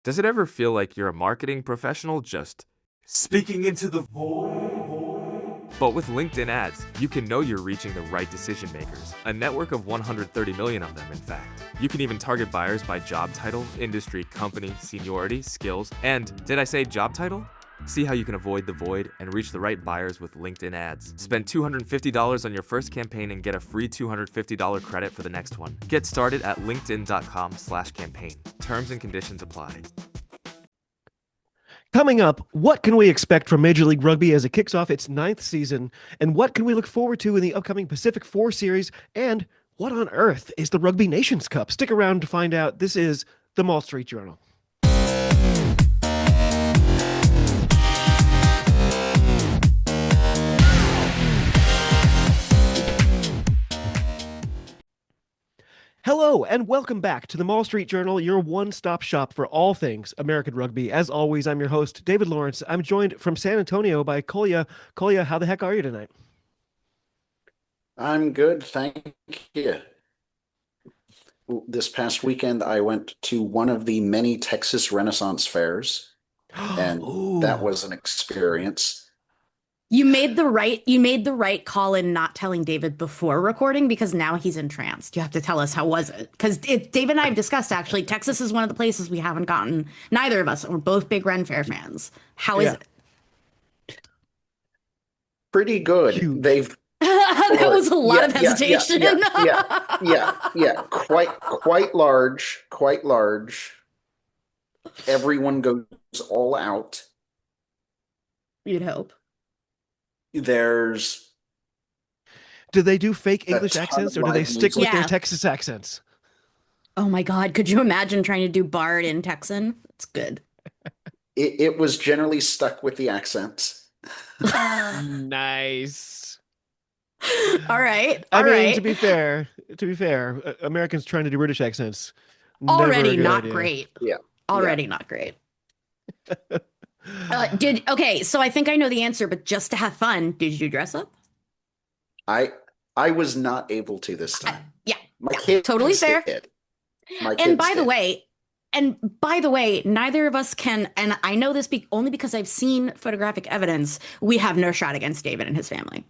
Does it ever feel like you're a marketing professional just speaking into the void? But with LinkedIn ads, you can know you're reaching the right decision makers, a network of 130 million of them, in fact. You can even target buyers by job title, industry, company, seniority, skills, and did I say job title? See how you can avoid the void and reach the right buyers with LinkedIn ads. Spend $250 on your first campaign and get a free $250 credit for the next one. Get started at linkedin.com/campaign. Terms and conditions apply. Coming up, what can we expect from Major League Rugby as it kicks off its ninth season? And what can we look forward to in the upcoming Pacific 4 series? And what on earth is the Rugby Nations Cup? Stick around to find out. This is the Maul Street Journal. Hello, and welcome back to the Maul Street Journal, your one-stop shop for all things American rugby. As always, I'm your host, David Lawrence. I'm joined from San Antonio by Kolye. Kolye, how the heck are you tonight? I'm good, thank you. This past weekend, I went to one of the many Texas Renaissance fairs, and that Ooh. was an experience. You made the right call in not telling David before recording because now he's entranced. You have to tell us how was it? Because David and I have discussed actually, Texas is one of the places we haven't gotten. Neither of us. We're both big Ren Fair fans. How is Yeah. it? Pretty good. Huge. They've That or was a lot of hesitation. yeah. Quite large, quite large. Everyone goes all out. You'd hope. There's Do they do fake a English ton accents of or do they live stick with music. their Yeah. Texas accents? Oh my God. Could you imagine trying to do Bard in Texan? It's good. It was generally stuck with the accents. Nice. All right. I All mean, right. to be fair, Americans trying to do British accents, never a Already good not idea. great. Yeah, yeah. Already not great. Okay, so I think I know the answer, but just to have fun, did you dress up? I I was not able to this I, time. yeah, My yeah, totally kids fair. did. My And kids by the did. way, and by the way, neither of us can, and I know this only because I've seen photographic evidence. We have no shot against David and his family.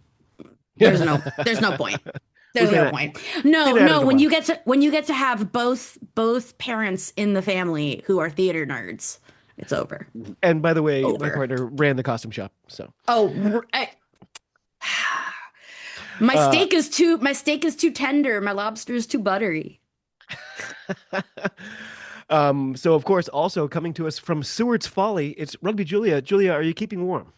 There's no point. We've There's been no at, point. been No, at it no. a When while. you get to have both parents in the family who are theater nerds, it's over. And by the way, my Over. partner ran the costume shop, so Oh, my uh, steak is too tender. My lobster is too buttery. so of course, also coming to us from Seward's Folly, it's Rugby Julia. Julia, are you keeping warm?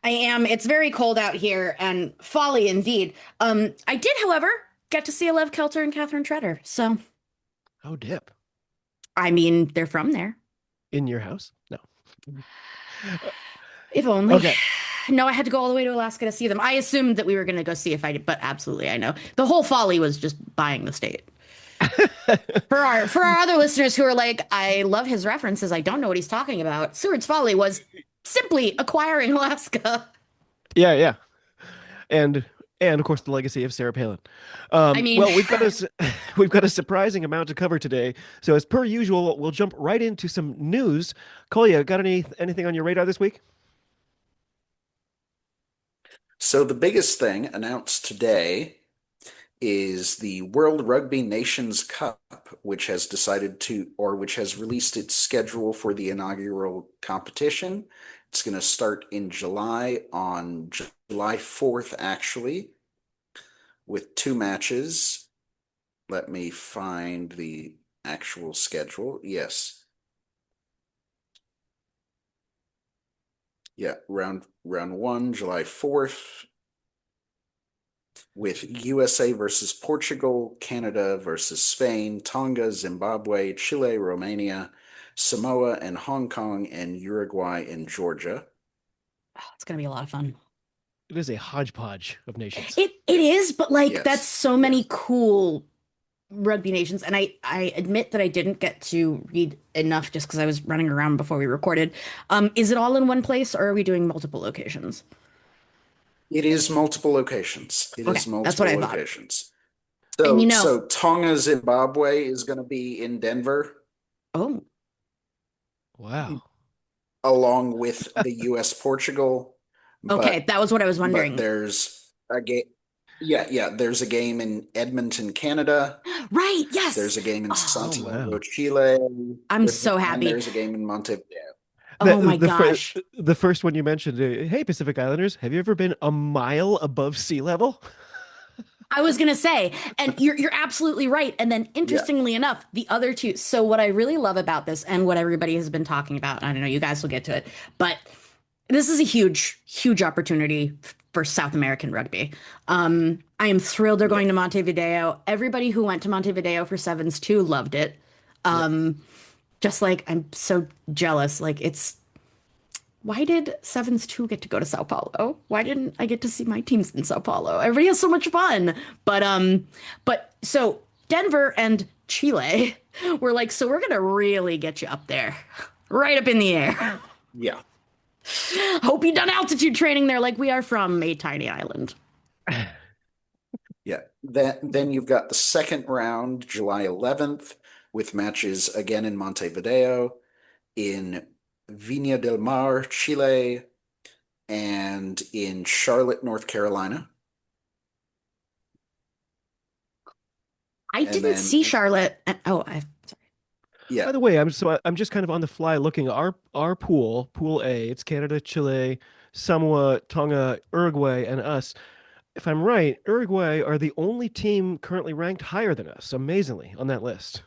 I am. It's very cold out here and folly indeed. I did, however, get to see Lev Kelter and Catherine Treader. So, Oh, dip. I mean, they're from there. In your house? No. If only. Okay. No, I had to go all the way to Alaska to see them. I assumed that we were going to go see if I did, but absolutely, I know. The whole folly was just buying the state. For our other listeners who are like, I love his references, I don't know what he's talking about. Seward's Folly was simply acquiring Alaska. Yeah, yeah. And and of course the legacy of Sarah Palin. I mean, Well, we've got a surprising amount to cover today. So as per usual, we'll jump right into some news. Kolya, got anything on your radar this week? So the biggest thing announced today is the World Rugby Nations Cup, which has which has released its schedule for the inaugural competition. It's going to start in July, on July 4th, actually, with two matches. Let me find the actual schedule. Yes. Yeah, round one, July 4th, with USA versus Portugal, Canada versus Spain, Tonga, Zimbabwe, Chile, Romania, Samoa and Hong Kong, and Uruguay and Georgia. it's gonna be a lot of fun. It is a hodgepodge of nations. It is, but like that's Yes, so yes. many cool rugby nations, and I admit that I didn't get to read enough just because I was running around before we recorded. Is it all in one place, or are we doing multiple locations? It is multiple locations. It Okay, is that's what multiple I thought. locations. And So Tonga, Zimbabwe is going to be in Denver. oh, Wow. along with the U.S. Portugal. Okay, But that was what I was but wondering. there's a game. Yeah, yeah. There's a game in Edmonton, Canada. Right, yes. There's a game in Oh, Oh Santiago, wow. Chile. I'm so And happy. there's a game in Montevideo. Oh The my the fir- gosh. the first one you mentioned, hey Pacific Islanders, have you ever been a mile above sea level? I was gonna say, and you're absolutely right. And then Yeah. interestingly enough, the other two. So what I really love about this and what everybody has been talking about, I don't know, you guys will get to it, but this is a huge, huge opportunity for South American rugby. I am thrilled they're Yeah. going to Montevideo. Everybody who went to Montevideo for Sevens too loved it. Yeah. Just like I'm so jealous. Like it's why did Sevens 2 get to go to Sao Paulo? Why didn't I get to see my teams in Sao Paulo? Everybody has so much fun. But so Denver and Chile were like, so we're gonna really get you up there. Right up in the air. Yeah. Hope you done altitude training there like we are from a tiny island. Yeah. Then you've got the second round, July 11th, with matches again in Montevideo, in Viña del Mar, Chile, and in Charlotte, North Carolina. I And didn't then see Charlotte. yeah. By the way, I'm just kind of on the fly looking our pool A, it's Canada, Chile, Samoa, Tonga, Uruguay, and us. If I'm right, Uruguay are the only team currently ranked higher than us, amazingly, on that list.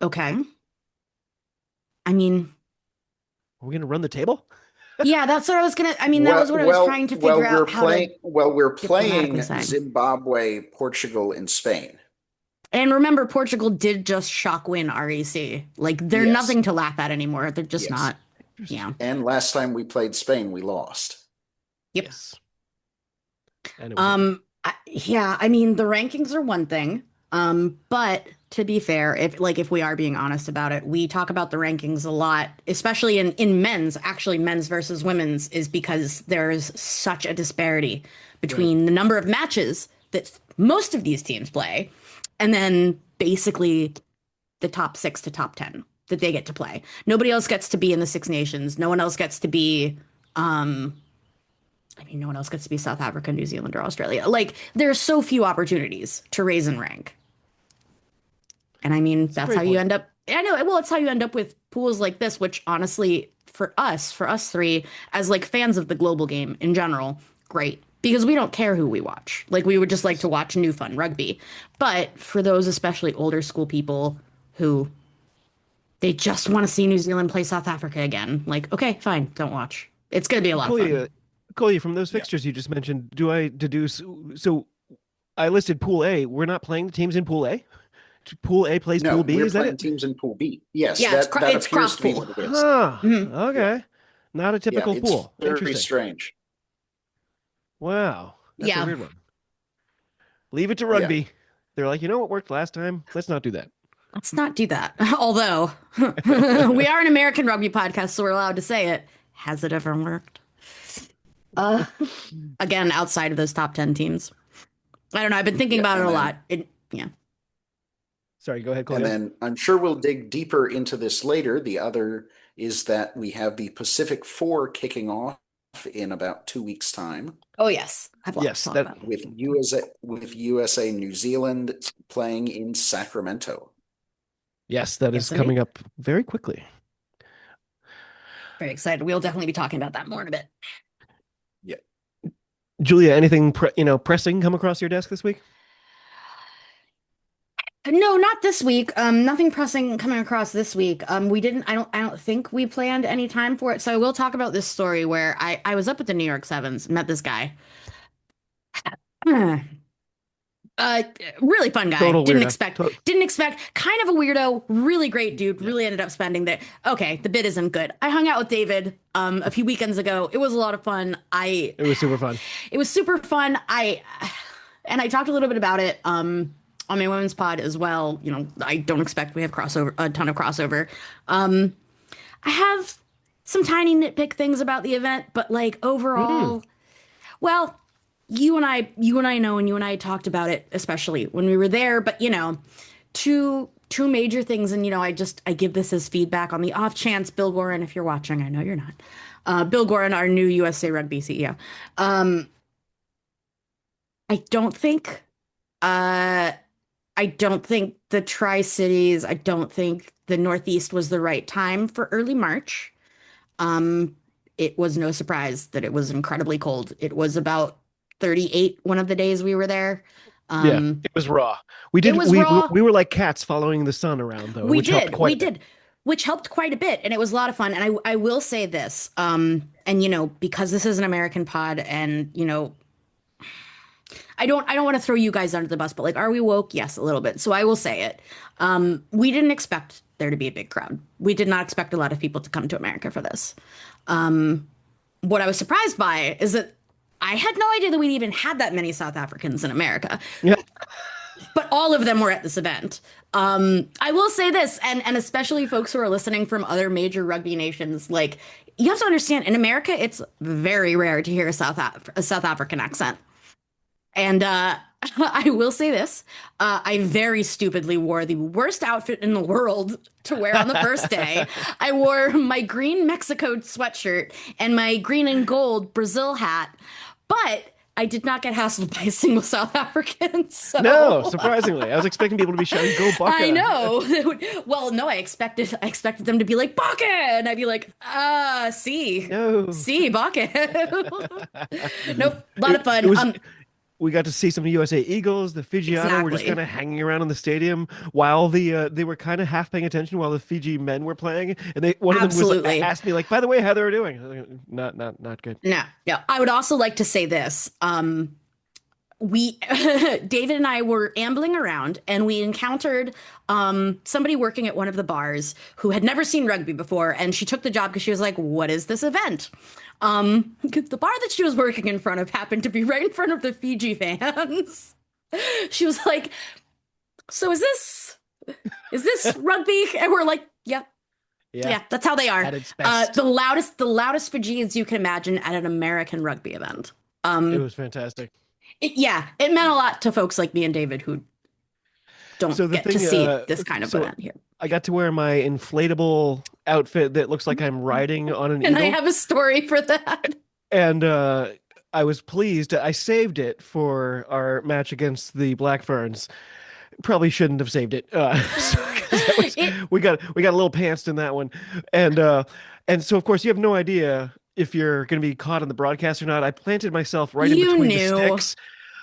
Okay. I mean, Are we going to run the table? yeah, that's what I was gonna. I mean, that was what I was trying to figure out how to We're diplomatically playing say. Zimbabwe, Portugal, and Spain. And remember, Portugal did just shock win REC. Like they're Yes. nothing to laugh at anymore. They're just Yes. not. Yeah. And last time we played Spain, we lost. Yep. Yes. And it was Yeah, I mean the rankings are one thing. But to be fair, if we are being honest about it, we talk about the rankings a lot, especially in men's, actually men's versus women's is because there's such a disparity between the number of matches that most of these teams play and then basically the top 6 to top 10 that they get to play. Nobody else gets to be in the Six Nations. No one else gets to be no one else gets to be South Africa, New Zealand, or Australia. Like, there's so few opportunities to raise and rank. And I mean, a that's great how you point. end up. I know, well, it's how you end up with pools like this, which honestly, for us three, as like fans of the global game in general, great. Because we don't care who we watch. Like, we would just like to watch new fun rugby. But for those especially older school people who they just want to see New Zealand play South Africa again, like, okay, fine, don't watch. It's going to be a lot of Kolye, fun. Kolye, from those Yeah. fixtures you just mentioned, do I deduce? So I listed Pool A. We're not playing the teams in Pool A. Pool A plays No, Pool B. we're Is that playing it? teams in Pool B. Yes, Yeah, that it's appears cross to be pool. what it is. Huh. Mhm. Okay. Not a Yeah, typical it's pool. very Interesting. strange. Wow. That's a Yeah. weird one. Leave it to Yeah. rugby. They're like, you know what worked last time? Let's not do that. Let's not do that. Although we are an American rugby podcast, so we're allowed to say it. Has it ever worked? Uh, again, outside of those top 10 teams. I don't know. I've been thinking Yeah, about it and a then- lot. Yeah. Sorry, go ahead, And Kolye. then I'm sure we'll dig deeper into this later. The other is that we have the Pacific Four kicking off in about 2 weeks' time Oh, yes. I've lots Yes, to talk that- about. with USA New Zealand playing in Sacramento. Yes, that is Yes, coming indeed. up very quickly. Very excited. We'll definitely be talking about that more in a bit. Yeah. Julia, anything pressing come across your desk this week? No, not this week. Nothing pressing coming across this week. We didn't. I don't think we planned any time for it. So I will talk about this story where I was up at the New York Sevens, met this guy. Uh, really fun guy. Total Didn't weirdo. expect. Kind of a weirdo. Really great dude. Really ended up spending the. Okay, the bid isn't good. I hung out with David a few weekends ago. It was a lot of fun. It was super fun. It was super fun. I talked a little bit about it on my women's pod as well. You know, I don't expect we have a ton of crossover. I have some tiny nitpick things about the event, but like overall, well, you and I know, and you and I talked about it, especially when we were there. But you know, to two major things, and I give this as feedback on the off chance Bill Gorin, if you're watching, I know you're not. Bill Gorin, our new USA Rugby CEO. I don't think uh I don't think the Tri-Cities, I don't think the Northeast was the right time for early March. Um, it was no surprise that it was incredibly cold. It was about 38 one of the days we were there. Yeah, Um, it was raw. We it did was raw. we were like cats following the sun around though, which helped quite We a bit. did, which helped quite a bit, and it was a lot of fun. And I will say this, and because this is an American pod, and I don't want to throw you guys under the bus, but like, are we woke? Yes, a little bit. So I will say it. We didn't expect there to be a big crowd. We did not expect a lot of people to come to America for this. What I was surprised by is that I had no idea that we even had that many South Africans in America, Yeah. but all of them were at this event. I will say this, and especially folks who are listening from other major rugby nations, like, you have to understand, in America, it's very rare to hear a South African accent. And I will say this, I very stupidly wore the worst outfit in the world to wear on the first day. I wore my green Mexico sweatshirt and my green and gold Brazil hat, but I did not get hassled by a single South African. So No, surprisingly. I was expecting people to be shouting, "Go Bucka!" I know. Well, no, I expected them to be like Baka, and I'd be like, see, No. see, Baka. Nope, a lot of fun. It was we got to see some USA Eagles. The Fijiana were just Exactly. kind of hanging around in the stadium while they were kind of half paying attention while the Fiji men were playing. And one of them was Absolutely. asked me like, "By the way, how they were doing?" I was like, not good. No, no. I would also like to say this. We David and I were ambling around and we encountered somebody working at one of the bars who had never seen rugby before, and she took the job because she was like, "What is this event?" 'Cause the bar that she was working in front of happened to be right in front of the Fiji fans. She was like, "So is this rugby?" And we're like, "Yep. Yeah, that's how they are." At its best. The loudest Fijians you can imagine at an American rugby event. It was fantastic. It meant a lot to folks like me and David who don't So the get to thing, see this kind of so event here. I got to wear my inflatable outfit that looks like I'm riding on an And I eagle. have a story for that. And I was pleased. I saved it for our match against the Black Ferns. Probably shouldn't have saved it. 'Cause we got a little pantsed in that one, and so of course you have no idea if you're going to be caught on the broadcast or not. I planted myself right in You between knew. the sticks.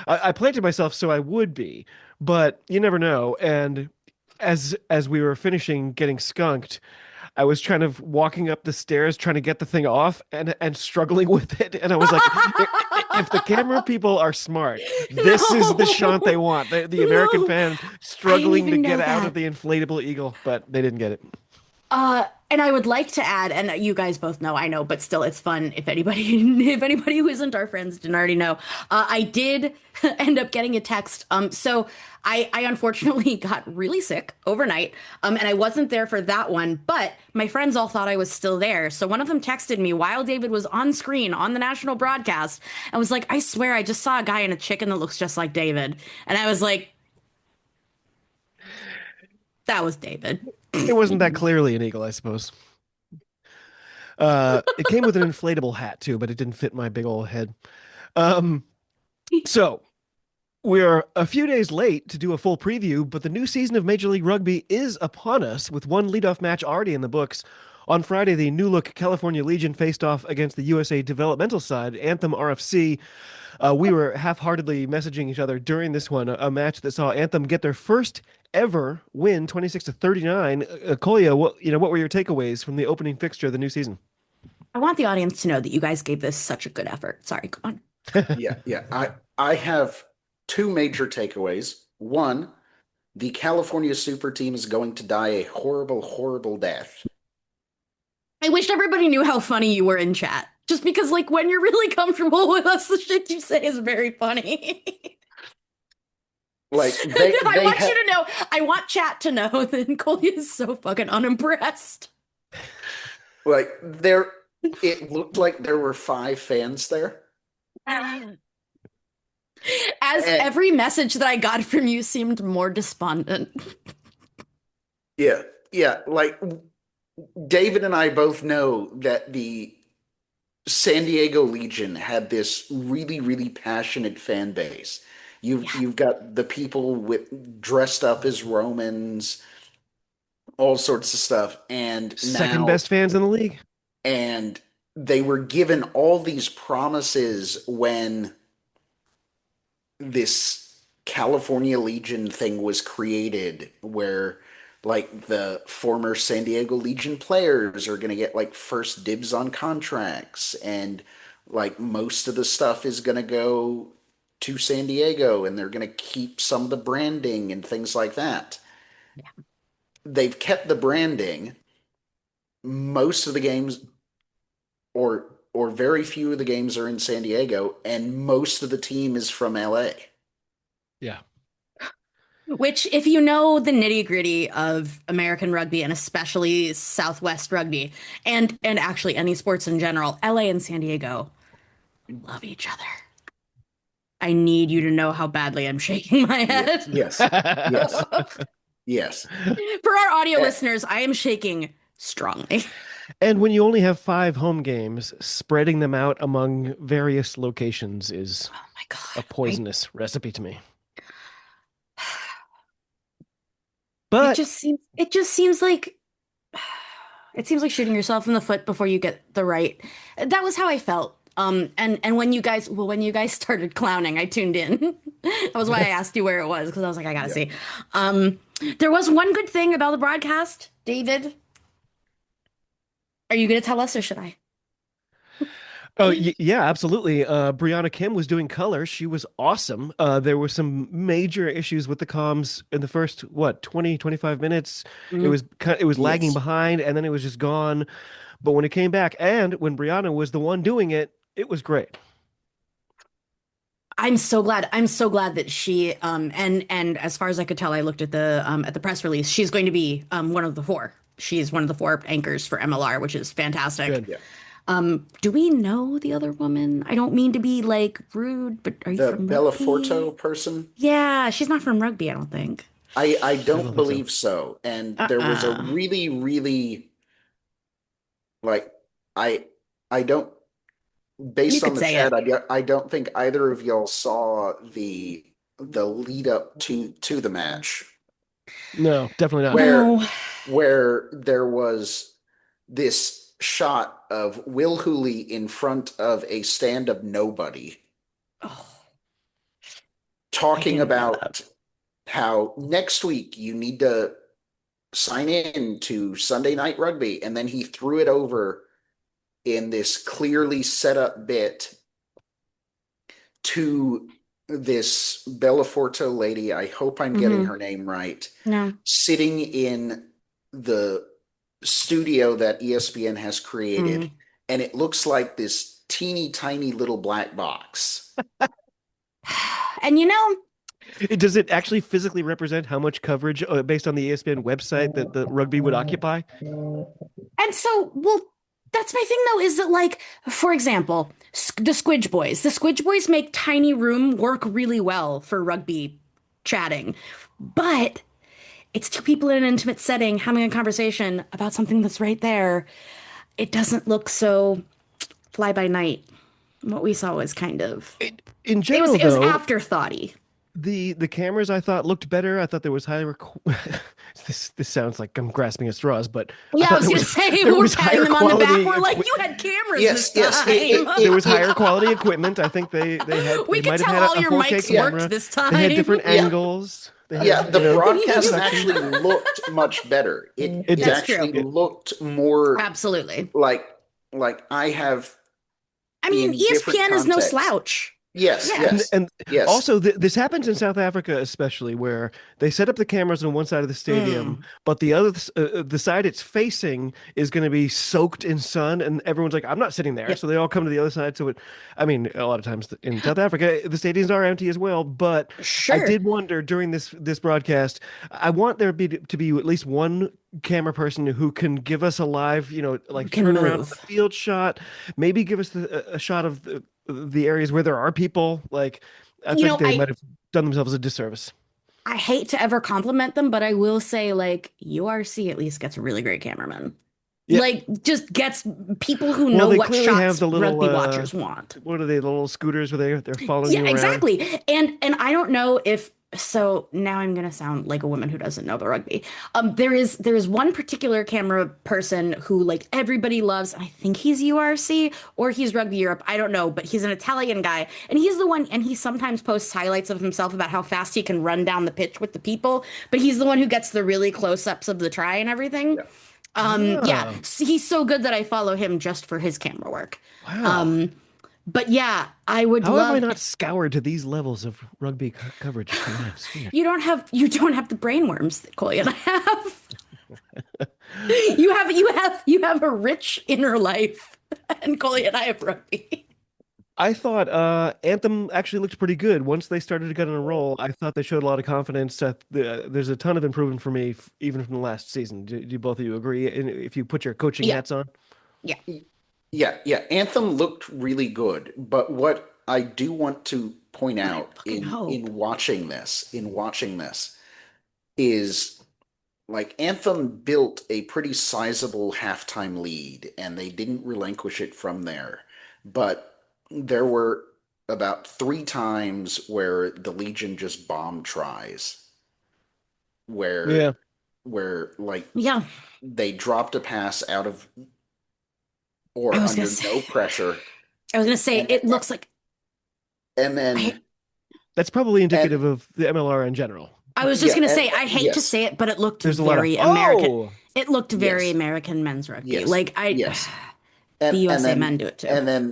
I planted myself so I would be, but you never know. And as we were finishing getting skunked, I was trying to walking up the stairs trying to get the thing off and struggling with it. And I was like, if the camera people are smart, this is the shot they want. The American No. fan struggling to even get know out that. of the inflatable eagle, but they didn't get it. And I would like to add, and you guys both know, I know, but still, it's fun if anybody, if anybody who isn't our friends didn't already know. I did end up getting a text. So I unfortunately got really sick overnight, and I wasn't there for that one. But my friends all thought I was still there. So one of them texted me while David was on screen on the national broadcast, and was like, "I swear, I just saw a guy in a chicken that looks just like David," and I was like, "That was David." It wasn't that clearly an eagle, I suppose. It came with an inflatable hat too, but it didn't fit my big old head. So we're a few days late to do a full preview, but the new season of Major League Rugby is upon us with one leadoff match already in the books. On Friday, the new look California Legion faced off against the USA developmental side, Anthem RFC. We were half-heartedly messaging each other during this one, a match that saw Anthem get their first ever win, 26-39. Kolye, what were your takeaways from the opening fixture of the new season? I want the audience to know that you guys gave this such a good effort. Sorry, go on. Yeah. I have two major takeaways. One, the California super team is going to die a horrible, horrible death. I wish everybody knew how funny you were in chat. Just because, like, when you're really comfortable with us, the shit you say is very funny. Like I want chat to know that Kolye is so fucking unimpressed. Like it looked like there were 5 fans there. As And- every message that I got from you seemed more despondent. Yeah, yeah. Like David and I both know that the San Diego Legion had this really, really passionate fan base. Yeah. You've got the people with dressed up as Romans, all sorts of stuff, Second best fans in the league. and they were given all these promises when this California Legion thing was created, where like the former San Diego Legion players are going to get like first dibs on contracts, and like most of the stuff is going to go to San Diego, and they're going to keep some of the branding and things like that. They've kept the branding. Most of the games, or very few of the games, are in San Diego, and most of the team is from LA. Yeah. Which, if you know the nitty gritty of American rugby and especially Southwest rugby, and actually any sports in general, LA and San Diego love each other. I need you to know how badly I'm shaking my head. Yes, yes, yes. For our audio Eh, listeners, I am shaking strongly. And when you only have 5 home games, spreading them out among various locations is Oh my a God. poisonous recipe to me. It But just seems like it seems like shooting yourself in the foot before you get the right. That was how I felt. And when you guys started clowning, I tuned in. That was why I asked you where it was, because I was like, I gotta yeah. see. There was one good thing about the broadcast, David. Are you gonna tell us, or should I? oh yeah, absolutely. Brianna Kim was doing color. She was awesome. There were some major issues with the comms in the first 25 minutes. It Mm. was it was lagging Yes. behind, and then it was just gone. But when it came back, and when Brianna was the one doing it, it was great. I'm so glad. I'm so glad that she and as far as I could tell, I looked at the press release. She's going to be one of the four. She's one of the four anchors for MLR, which is fantastic. Good. Yeah. Do we know the other woman? I don't mean to be like rude, but are you The from rugby? Bellaforto person, Yeah, she's not from rugby, I don't think. I I don't don't think so. believe so. And there was a Uh-uh. really, really like I I don't You based on could the say chat, it. I don't think either of y'all saw the lead up to the match No, definitely not. where No. there was this shot of Will Hooley in front of a stand of nobody Oh, I talking didn't know that. about how next week you need to sign in to Sunday Night Rugby, and then he threw it over in this clearly set up bit to this Bellaforto lady. I hope I'm getting Mm-hmm. her name right. No. Sitting in the studio that ESPN has created, Mm. and it looks like this teeny tiny little black box. And you know, Does it actually physically represent how much coverage, based on the ESPN website, that the rugby would occupy? and so, well, that's my thing though, is that like, for example, the Squidge Boys. The Squidge Boys make tiny room work really well for rugby chatting. But it's two people in an intimate setting having a conversation about something that's right there. It doesn't look so fly by night. What we saw was kind of In general, it was though, afterthoughty. the cameras I thought looked better. I thought there was this sounds like I'm grasping at straws, but I Yeah, I thought was gonna say there we're was patting higher them on the back. quality We're like, you had cameras this Yes, yes. time. there was higher quality equipment. I think We they could might have tell had all a your 4K mics worked camera. this They had time. different Yeah, angles. They yeah. had, The broadcast production. actually looked much better. It It did. That's true. actually looked more Absolutely. like I have I mean, in different ESPN is no contexts. slouch. Yes, Yeah. And yes, and yes. also this happens in South Africa, especially, where they set up the cameras on one side of the stadium, Mm. but the other the side it's facing is going to be soaked in sun, and everyone's like, "I'm not sitting there," Yep. so they all come to the other side. So I mean, a lot of times in South Africa, the stadiums are empty as well. But I Sure. did wonder during this broadcast, I want there to be at least one camera person who can give us a live, We like can turn around on the move. field shot, maybe give us a shot of the areas where there are people. Like, I You think know, they might have done themselves a disservice. I hate to ever compliment them, but I will say, like, URC at least gets a really great cameraman. Yeah. Like, just gets people who Well, know they what clearly have shots the little rugby watchers want. what are they, the little scooters where they're following Yeah, you around? exactly. And I don't know if so now I'm gonna sound like a woman who doesn't know about rugby. There is one particular camera person who like everybody loves. I think he's URC or he's Rugby Europe. I don't know, but he's an Italian guy, and he's the one. And he sometimes posts highlights of himself about how fast he can run down the pitch with the people. But he's the one who gets the really close ups of the try and everything. Yeah, Oh. he's so good that I follow him just for his camera work. Wow. But yeah, I would How have I love. not scoured to these levels of rugby coverage? You don't have the brainworms that Kolye and I have. You have a rich inner life, and Kolye and I have rugby. I thought Anthem actually looked pretty good. Once they started to get on a roll, I thought they showed a lot of confidence. There's a ton of improvement for me, even from the last season. Do both of you agree? And if you put your coaching Yeah, hats on? yeah. Yeah. Anthem looked really good, but what I do want to point I out fucking hope. in watching this, is like Anthem built a pretty sizable halftime lead, and they didn't relinquish it from there. But there were about 3 times where the Legion just bombed tries, where Yeah. like Yeah, they dropped a pass out of I or was gonna under say. no pressure, I was gonna say and it looks like. and I, then That's probably indicative and of the MLR in general. I was just yeah, gonna and, say I hate to yes, say it, but it looked There's a lot of very American. oh, It looked very yes, American men's rugby. yes, Like I, yes. the And USA then men do it too.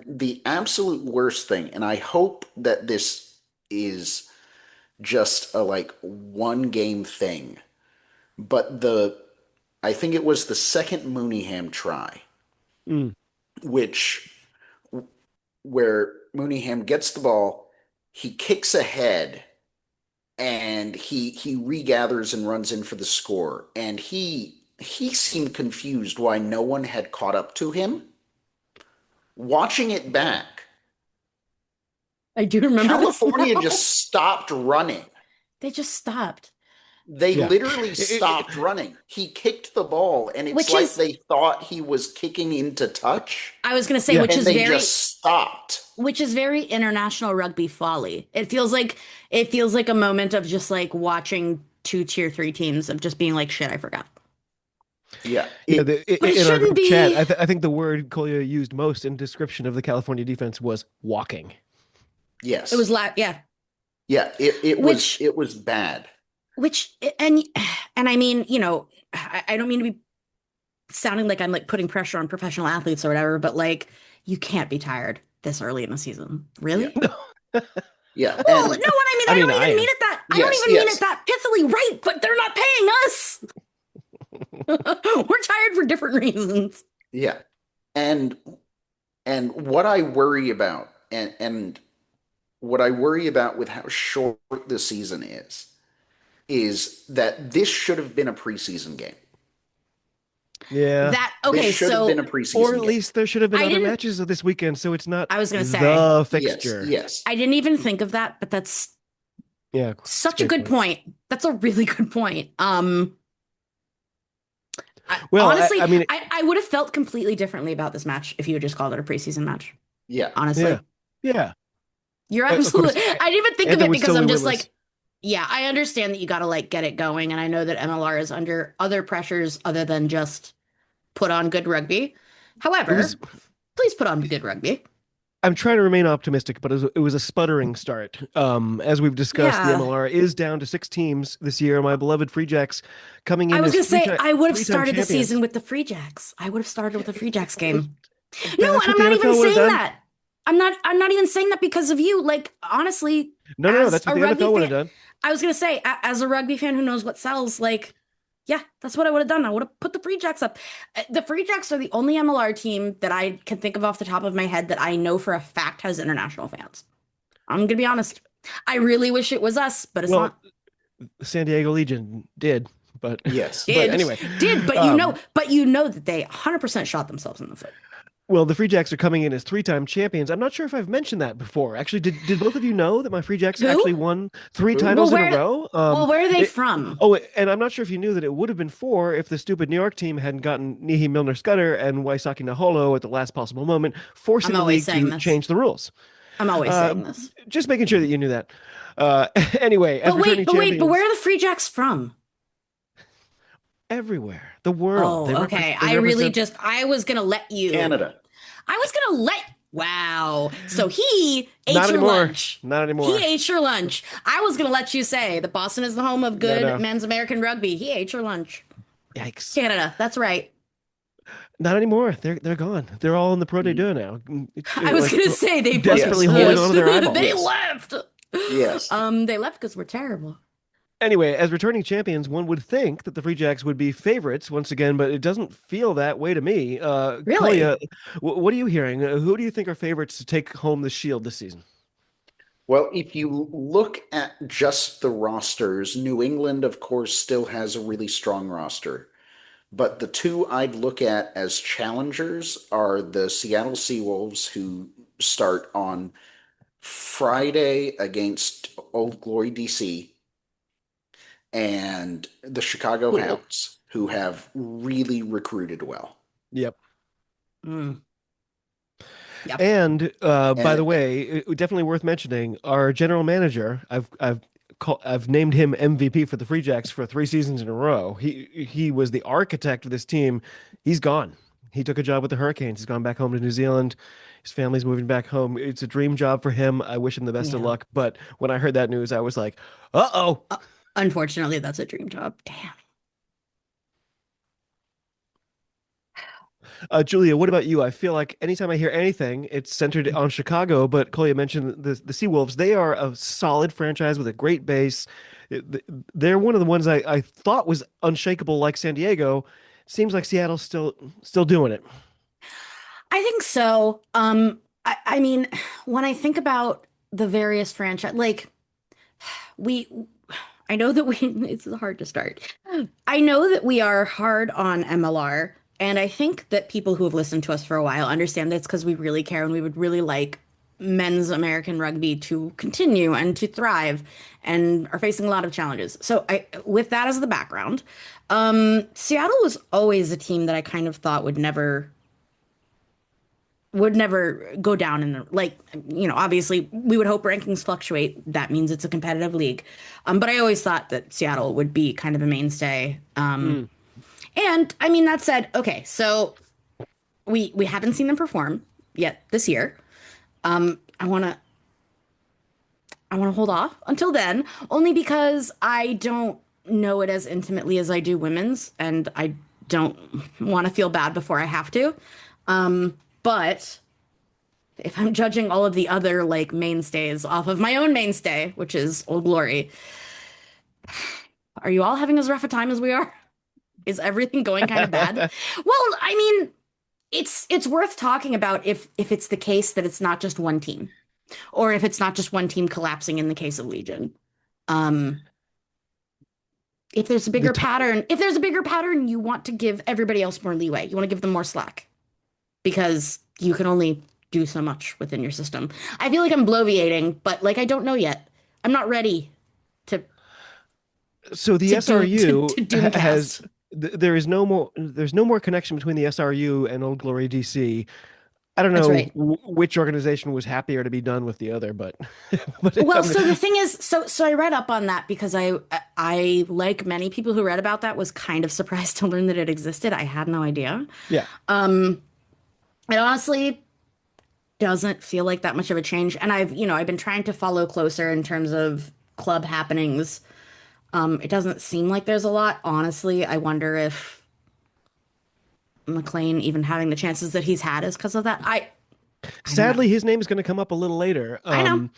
the absolute worst thing, and I hope that this is just a like 1 game thing, but the I think it was the second Mooneyham try, mm, which where Mooneyham gets the ball, he kicks ahead, and he regathers and runs in for the score, and he seemed confused why no one had caught up to him. Watching it back, I do remember this California now. just stopped running. They just stopped. They yeah. literally stopped running. He kicked the ball, and it's Which like is, they thought he was kicking into touch, I was gonna say, Yeah. and they just stopped. which is very international rugby folly. It feels like a moment of just like watching two tier three teams of just being like, shit, I forgot. Yeah, Yeah, But it in our shouldn't group chat, be. I think the word Kolya used most in description of the California defense was walking. yes, It was yeah. yeah. Which It was bad. which and I mean, I don't mean to be sounding like I'm like putting pressure on professional athletes or whatever, but like you can't be tired this early in the season. Yeah, Really? yeah, Well, no, and what I mean, I I mean, don't I even am. mean it that I don't yes, even mean it yes, that pithily right, but they're not paying us. We're tired for different reasons. yeah, and what I worry about, and what I worry about with how short the season is that this should have been a preseason game. Yeah. That This okay, should have been so a Or preseason at game. least there should have been I other didn't matches of this weekend, so it's not I was gonna say the Yes, fixture. yes. I didn't even think of that, but that's Yeah, it's a such a great good point. That's a really good point. Well, Honestly, I mean, I would have felt completely differently about this match if you had just called it a preseason match. Yeah, yeah, Honestly, yeah. you're Of course, absolutely. I didn't even think of Anthem it would still because I'm be just winless. like, yeah, I understand that you got to like get it going, and I know that MLR is under other pressures other than just put on good rugby. It was. However, please put on good rugby. I'm trying to remain optimistic, but it was a sputtering start. As we've discussed, the Yeah, MLR is down to 6 teams this year. My beloved Free Jacks coming I in was as gonna say I would have three-time started the season champions. with the Free Jacks. I would have started with the Free Jacks game. No, That's and what I'm the not even NFL would have saying done. that. I'm not even saying that because of you. Like, honestly, No. as That's a what the rugby NFL would have fan, done. I was gonna say, as a rugby fan who knows what sells, like, yeah, that's what I would have done. I would have put the Free Jacks up. The Free Jacks are the only MLR team that I can think of off the top of my head that I know for a fact has international fans. I'm gonna be honest. I really wish it was us, but it's Well, not. San Diego Legion did, but yes, but Did yes. anyway, did, um, but you know that they 100% shot themselves in the foot. Well, the Free Jacks are coming in as three-time champions. I'm not sure if I've mentioned that before. Actually, did both of you know that my Free Jacks Who? actually won three Who? titles Well, in a where? row? Well, where are they from? Oh, and I'm not sure if you knew that it would have been four if the stupid New York team hadn't gotten Nihi Milner-Skudder and Waisaki Naholo at the last possible moment, I'm forcing the always league saying to this. change the rules. I'm always Uh, saying this. just making sure that you knew that. Anyway, as But wait, returning but wait, but champions where are the Free Jacks from? everywhere, the world, Oh, okay. they represent. I was gonna let you. Canada. I was gonna let. Wow. So he ate Not your anymore. lunch. Not He anymore. ate your lunch. I was gonna let you say that Boston is the home of No, good no. men's American rugby. He ate your lunch. Yikes. Canada. That's right. Not anymore. They're gone. They're all in the Pro de Deux now. I was Like, gonna say they desperately both holding Yes. on to their left. eyeballs. They Yes. left. Yes. They left because we're terrible. Anyway, as returning champions, one would think that the Free Jacks would be favorites once again, but it doesn't feel that way to me. Really? Kolya, what are you hearing? Who do you think are favorites to take home the Shield this season? Well, if you look at just the rosters, New England, of course, still has a really strong roster. But the two I'd look at as challengers are the Seattle Seawolves, who start on Friday against Old Glory DC, and the Chicago Cool. Hounds, who have really recruited well. Yep. Mm. Yep. And by the And way, definitely worth mentioning, our general manager. I've named him MVP for the Free Jacks for 3 seasons in a row. He was the architect of this team. He's gone. He took a job with the Hurricanes. He's gone back home to New Zealand. His family's moving back home. It's a dream job for him. I wish him the best of Yeah. luck. But when I heard that news, I was like, uh-oh. Unfortunately, that's a dream job. Damn. Julia, what about you? I feel like anytime I hear anything, it's centered on Chicago. But Kolya mentioned the Seawolves. They are a solid franchise with a great base. They're one of the ones I thought was unshakable, like San Diego. Seems like Seattle's still doing it. I think so. I mean, when I think about the various franchise, like we, I know that we, it's hard to start. I know that we are hard on MLR, and I think that people who have listened to us for a while understand that's because we really care and we would really like men's American rugby to continue and to thrive and are facing a lot of challenges. So with that as the background, Seattle was always a team that I kind of thought would never go down in the like, obviously we would hope rankings fluctuate. That means it's a competitive league. But I always thought that Seattle would be kind of a mainstay. And I mean, that said, okay, so we haven't seen them perform yet this year. I want to hold off until then, only because I don't know it as intimately as I do women's, and I don't want to feel bad before I have to. But if I'm judging all of the other like mainstays off of my own mainstay, which is Old Glory, are you all having as rough a time as we are? Is everything going kind of bad? Well, I mean, it's worth talking about if it's the case that it's not just one team, or if it's not just one team collapsing in the case of Legion. If there's a bigger pattern, you want to give everybody else more leeway. You want to give them more slack because you can only do so much within your system. I feel like I'm bloviating, but like I don't know yet. I'm not ready to So the to SRU doomcast. has there's no more connection between the SRU and Old Glory DC. I don't That's know right. which organization was happier to be done with the other, but Well, so the thing is, so I read up on that because I like many people who read about that was kind of surprised to learn that it existed. I had no idea. yeah. It honestly doesn't feel like that much of a change. And I've been trying to follow closer in terms of club happenings. It doesn't seem like there's a lot. Honestly, I wonder if McLean even having the chances that he's had is because of that. I don't know. Sadly, his name is going to come up a little later. I know.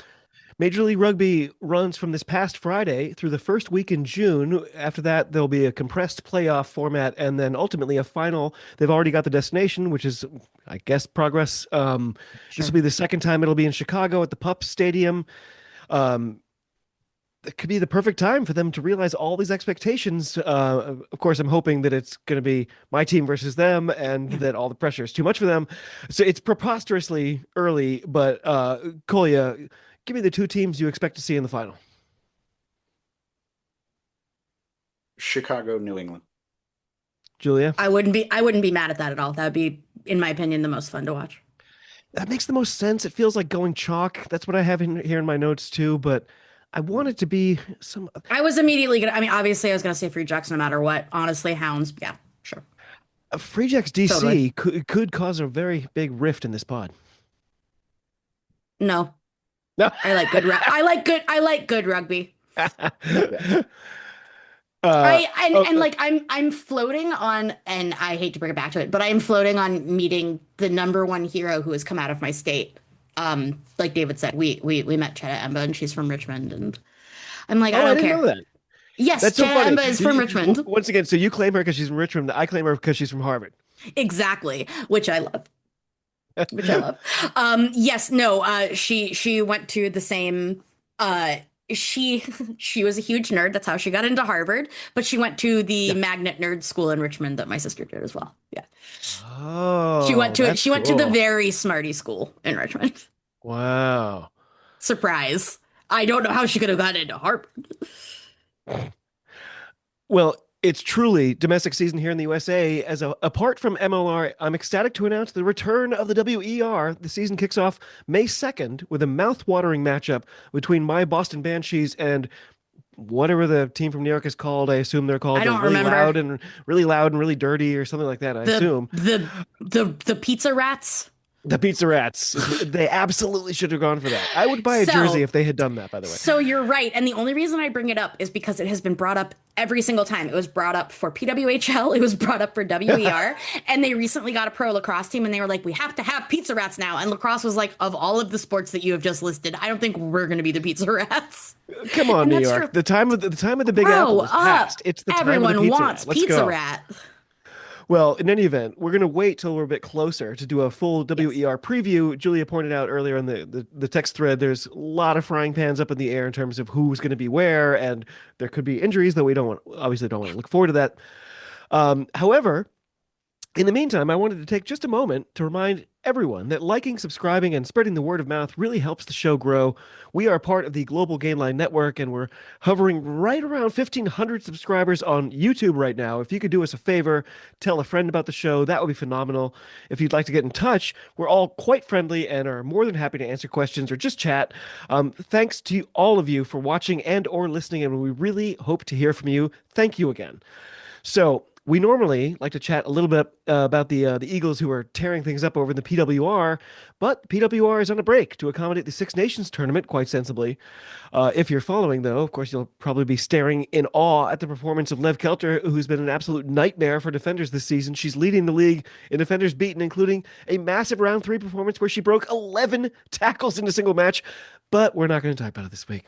Major League Rugby runs from this past Friday through the first week in June. After that, there'll be a compressed playoff format and then ultimately a final. They've already got the destination, which is, I guess, progress. This will be the second time it'll be in Chicago at the Pup Stadium. it could be the perfect time for them to realize all these expectations. Of course, I'm hoping that it's going to be my team versus them, and that all the pressure is too much for them. So it's preposterously early. But Kolya, give me the two teams you expect to see in the final. Chicago, New England. Julia, I wouldn't be mad at that at all. That would be, in my opinion, the most fun to watch. that makes the most sense. It feels like going chalk. That's what I have here in my notes too. But I want it to be some. I was immediately gonna. I mean, obviously, I was gonna say Free Jacks no matter what. Honestly, Hounds. Yeah, sure, Free Jacks DC totally. could cause a very big rift in this pod. No, No. I like good. I like good rugby. uh, And like I'm floating on, and I hate to bring it back to it, but I am floating on meeting the number one hero who has come out of my state. Like David said, we met Chetta Emba, and she's from Richmond, and I'm like, I I don't didn't know care. that. Yes, That's so Chetta funny. Emba is from Richmond. Once again, so you claim her because she's from Richmond. I claim her because she's from Harvard. Exactly, which I love. Which I love. Yes, no, she went to the same she she was a huge nerd. That's how she got into Harvard, but she went to the Yeah. magnet nerd school in Richmond that my sister did as well. Yeah. Oh, that's She went to the cool. very smarty school in Richmond. Wow. Surprise. I don't know how she could have gotten into Harvard. Well, it's truly domestic season here in the USA. Apart from MLR, I'm ecstatic to announce the return of the WER. The season kicks off May 2nd with a mouth-watering matchup between my Boston Banshees and whatever the team from New York is called. I assume they're called I the don't remember. really loud and really dirty or something like that. I assume The pizza rats. the Pizza Rats. They absolutely should have gone for that. I would buy a jersey So if they had done that. By the way. So you're right. And the only reason I bring it up is because it has been brought up every single time. It was brought up for PWHL, it was brought up for WER, and they recently got a pro lacrosse team and they were like, we have to have Pizza Rats now. And lacrosse was like, of all of the sports that you have just listed, I don't think we're going to be the Pizza Rats. Come on, And New that's York. true. The time of the Big Grow Apple is up. past. It's the time of the Everyone Pizza wants Rat. Let's Pizza go. Rat. Well, in any event, we're going to wait till we're a bit closer to do a full Yes. WER preview. Julia pointed out earlier in the text thread, there's a lot of frying pans up in the air in terms of who's going to be where, and there could be injuries, though we obviously don't want to look forward to that. However, in the meantime, I wanted to take just a moment to remind everyone that liking, subscribing, and spreading the word of mouth really helps the show grow. We are part of the Global Gainline Network, and we're hovering right around 1,500 subscribers on YouTube right now. If you could do us a favor, tell a friend about the show, that would be phenomenal. If you'd like to get in touch, we're all quite friendly and are more than happy to answer questions or just chat. Thanks to all of you for watching and or listening, and we really hope to hear from you. Thank you again. So we normally like to chat a little bit about the Eagles who are tearing things up over in the PWR, but PWR is on a break to accommodate the Six Nations tournament quite sensibly. If you're following, though, of course, you'll probably be staring in awe at the performance of Lev Kelter, who's been an absolute nightmare for defenders this season. She's leading the league in defenders beaten, including a massive round 3 performance where she broke 11 tackles in a single match, but we're not going to talk about it this week.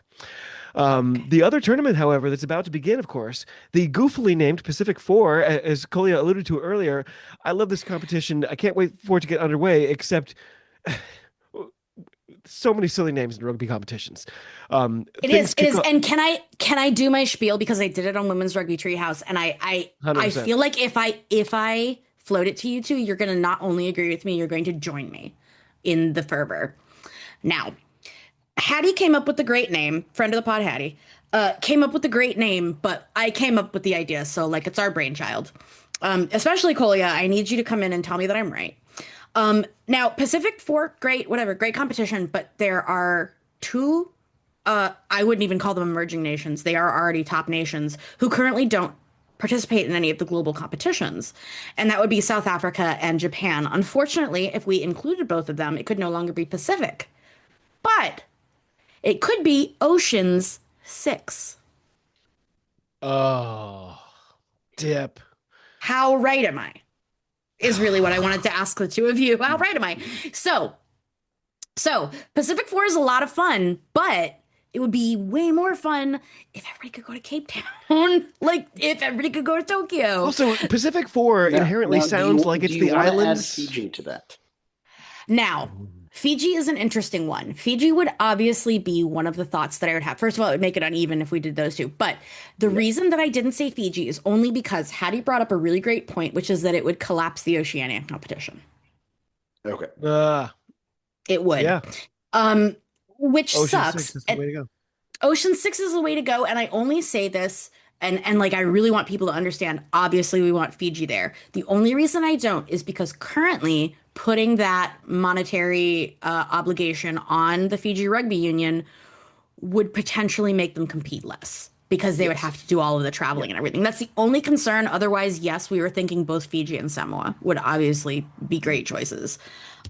The other tournament, however, that's about to begin, of course, the goofily named Pacific Four, as Kolya alluded to earlier. I love this competition. I can't wait for it to get underway, except so many silly names in rugby competitions. It Things is. It kick is. off- And can I do my spiel because I did it on Women's Rugby Treehouse, and I 100%. feel like if I float it to you two, you're going to not only agree with me, you're going to join me in the fervor. Now, Hattie came up with the great name, friend of the pod, Hattie, came up with the great name, but I came up with the idea, so like it's our brainchild. Especially Kolya, I need you to come in and tell me that I'm right. Now, Pacific Four, great competition, but there are two, I wouldn't even call them emerging nations. They are already top nations who currently don't participate in any of the global competitions. And that would be South Africa and Japan. Unfortunately, if we included both of them, it could no longer be Pacific. But it could be Ocean's 6. Oh, dip. How right am I? Is really what I wanted to ask the two of you. How right am I? So Pacific Four is a lot of fun, but it would be way more fun if everybody could go to Cape Town. Like if everybody could go to Tokyo. Also, Pacific Four inherently Now, sounds like do it's you the wanna islands. add Fiji to that? Now, Fiji is an interesting one. Fiji would obviously be one of the thoughts that I would have. First of all, it would make it uneven if we did those two. But the Yeah. reason that I didn't say Fiji is only because Hattie brought up a really great point, which is that it would collapse the Oceania competition. Okay. It would. Yeah. Which Ocean sucks. 6 is the way to go. Ocean 6 is the way to go, and I only say this and like I really want people to understand. Obviously, we want Fiji there. The only reason I don't is because currently putting that monetary obligation on the Fiji Rugby Union would potentially make them compete less because they would have to do all of the traveling and everything. That's the only concern. Otherwise, yes, we were thinking both Fiji and Samoa would obviously be great choices.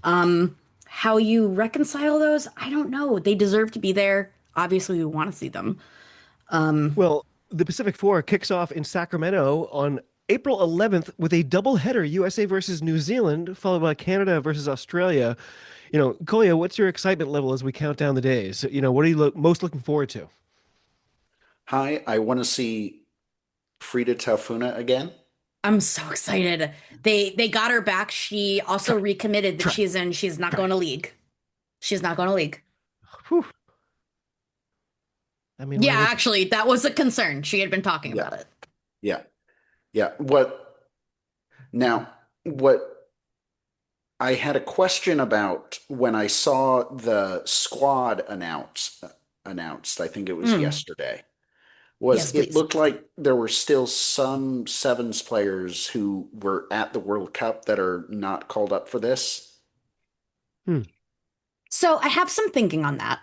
How you reconcile those, I don't know. They deserve to be there. Obviously, we want to see them. Well, the Pacific Four kicks off in Sacramento on April 11th with a doubleheader, USA versus New Zealand, followed by Canada versus Australia. Kolye, what's your excitement level as we count down the days? What are you most looking forward to? Hi, I want to see Frida Taufuna again. I'm so excited. They got her back. She also recommitted that she's not going to league. She's not going to league. Whew. I mean, Yeah, actually, that was a concern. She had been talking about it. Yeah. Yeah. What I had a question about when I saw the squad announced, I think it was yesterday, Yes, it please. looked like there were still some sevens players who were at the World Cup that are not called up for this. So I have some thinking on that.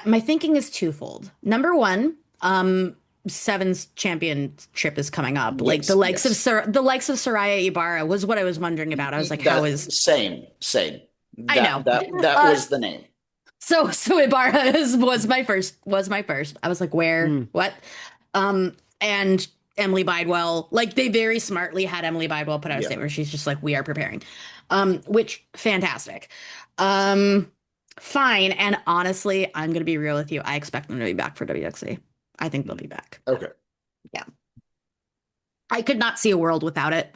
My thinking is twofold. Number one, Sevens championship is coming up. Like Yes, the likes yes. of the likes of Soraya Ibarra was what I was wondering about. I was like, how is same. I know. That was the name. So Ibarra was my first. I was like, where? What? And Emily Bidewell, like they very smartly had Emily Bidewell put out a statement where she's just like, we are preparing. Which fantastic. Fine. And honestly, I'm gonna be real with you. I expect them to be back for WXC. I think they'll be back. Okay. Yeah. I could not see a world without it.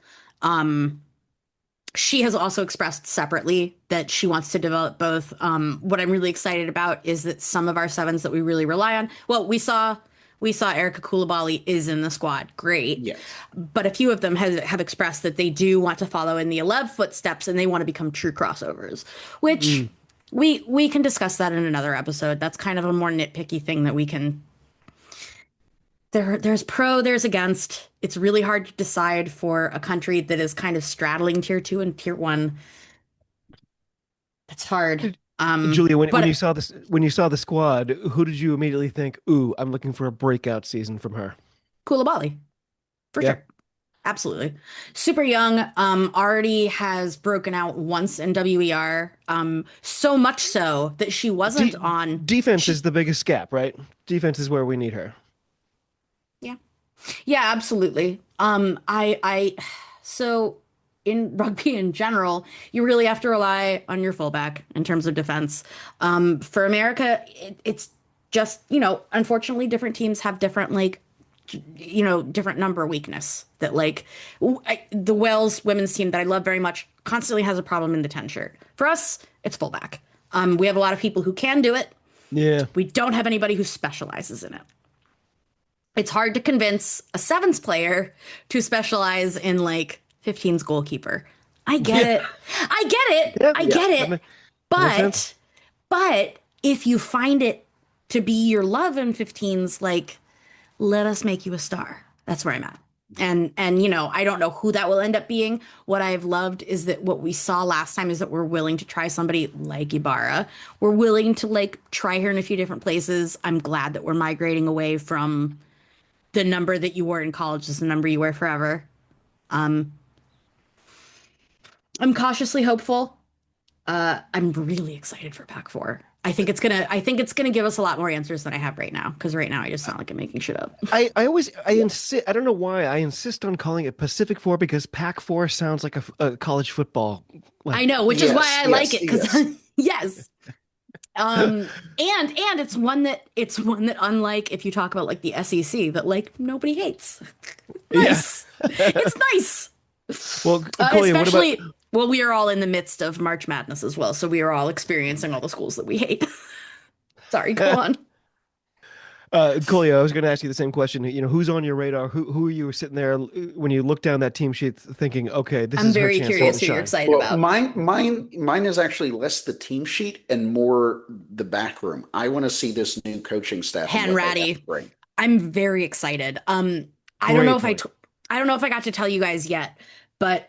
She has also expressed separately that she wants to develop both. What I'm really excited about is that some of our sevens that we really rely on. Well, we saw Erica Koulibaly is in the squad. Great. Yes. But a few of them have expressed that they do want to follow in the 11 footsteps and they want to become true crossovers, which we can discuss that in another episode. That's kind of a more nitpicky thing that we can. There's pro, there's against. It's really hard to decide for a country that is kind of straddling tier 2 and tier 1. It's hard. Julia, when you saw this, when you saw the squad, who did you immediately think, "Ooh, I'm looking for a breakout season from her"? Koulibaly, for sure. Absolutely. Super young, already has broken out once in WER. So much so that she wasn't on. Defense is the biggest gap, right? Defense is where we need her. Yeah, absolutely. So in rugby in general, you really have to rely on your fullback in terms of defense. For America, it's just, unfortunately, different teams have different, different number weakness that the Wales women's team that I love very much constantly has a problem in the 10 shirt. For us, it's fullback. We have a lot of people who can do it. Yeah. We don't have anybody who specializes in it. It's hard to convince a sevens player to specialize in 15's goalkeeper. I get it. I get it. But if you find it to be your love in 15's, let us make you a star. That's where I'm at. And I don't know who that will end up being. What I've loved is that what we saw last time is that we're willing to try somebody like Ibarra. We're willing to try her in a few different places. I'm glad that we're migrating away from the number that you wore in college is the number you wear forever. I'm cautiously hopeful. I'm really excited for Pac 4. I think it's gonna give us a lot more answers than I have right now. Because right now I just sound like I'm making shit up. I insist. I don't know why I insist on calling it Pacific 4 because Pac 4 sounds like a college football. I know, which is why I like it. Because yes. And it's one that unlike if you talk about the SEC that nobody hates. Nice. It's nice. Well, Kolye, especially Well, we are all in the midst of March Madness as well, so we are all experiencing all the schools that we hate. Sorry, go on. Kolye, I was going to ask you the same question. Who's on your radar? Who are you sitting there when you look down that team sheet thinking, okay, this I'm is her very chance curious to who you're shine? excited Well, about. mine is actually less the team sheet and more the back room. I want to see this new coaching staff and what they have to Hanratty. bring. I'm very excited. I don't know if I don't know if I got to tell you guys yet, but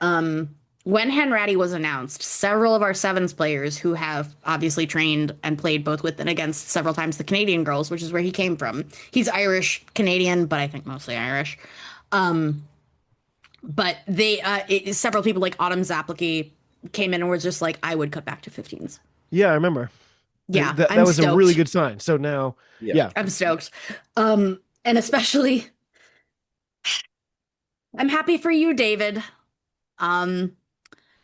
when Hanratty was announced, several of our sevens players who have obviously trained and played both with and against several times the Canadian girls, which is where he came from. He's Irish Canadian, but I think mostly Irish. But several people like Autumn Zaplicki came in and were just like, I would cut back to 15s. Yeah, I remember. Yeah, That I'm was a really stoked. good sign. So now, Yeah. yeah. I'm stoked. And especially, I'm happy for you, David. Um,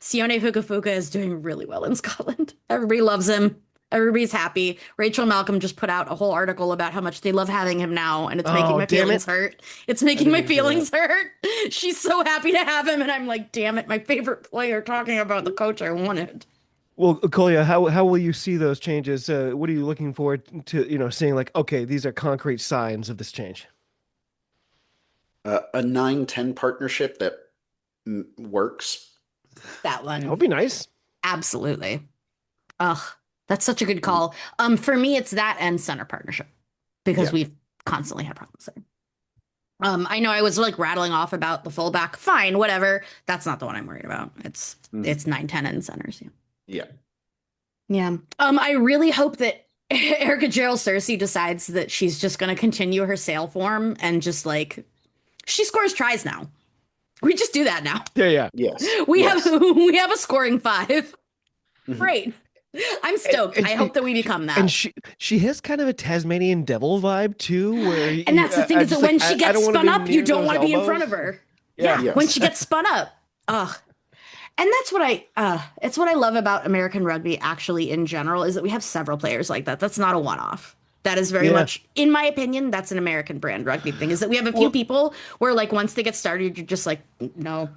Sione Fukafuka is doing really well in Scotland. Everybody loves him. Everybody's happy. Rachel Malcolm just put out a whole article about how much they love having him now, and it's making Oh, my damn feelings it. hurt. It's I making didn't my even see that. feelings hurt. She's so happy to have him, and I'm like, damn it, my favorite player talking about the coach I wanted. Well, Kolya, how will you see those changes? What are you looking forward to, seeing like, okay, these are concrete signs of this change? A 9-10 partnership that works. That That would one. be nice. Absolutely. Ugh, that's such a good call. For me, it's that and center partnership because Yeah. we've constantly had problems there. I know I was like rattling off about the fullback. Fine, whatever. That's not the one I'm worried about. It's 9-10 and centers. Yeah. Yeah. Yeah. I really hope that Erica Gerald Cersei decides that she's just going to continue her sail form and just like she scores tries now. We just do that now. Yeah. Yes. We Yes. have a scoring 5. Mhm. Great. I'm stoked. And I hope that we become that. And she has kind of a Tasmanian devil vibe too, where And that's the thing I'm is that just when like, she I gets don't wanna spun be up, you near don't those want to be in front of elbows. her. Yeah. Yeah, when Yes. she gets spun up. Ugh. And that's what it's what I love about American rugby actually in general is that we have several players like that. That's not a one-off. That is very Yeah. much, in my opinion, that's an American brand rugby thing. Is that we have a few Well- people where like once they get started, you're just like, no.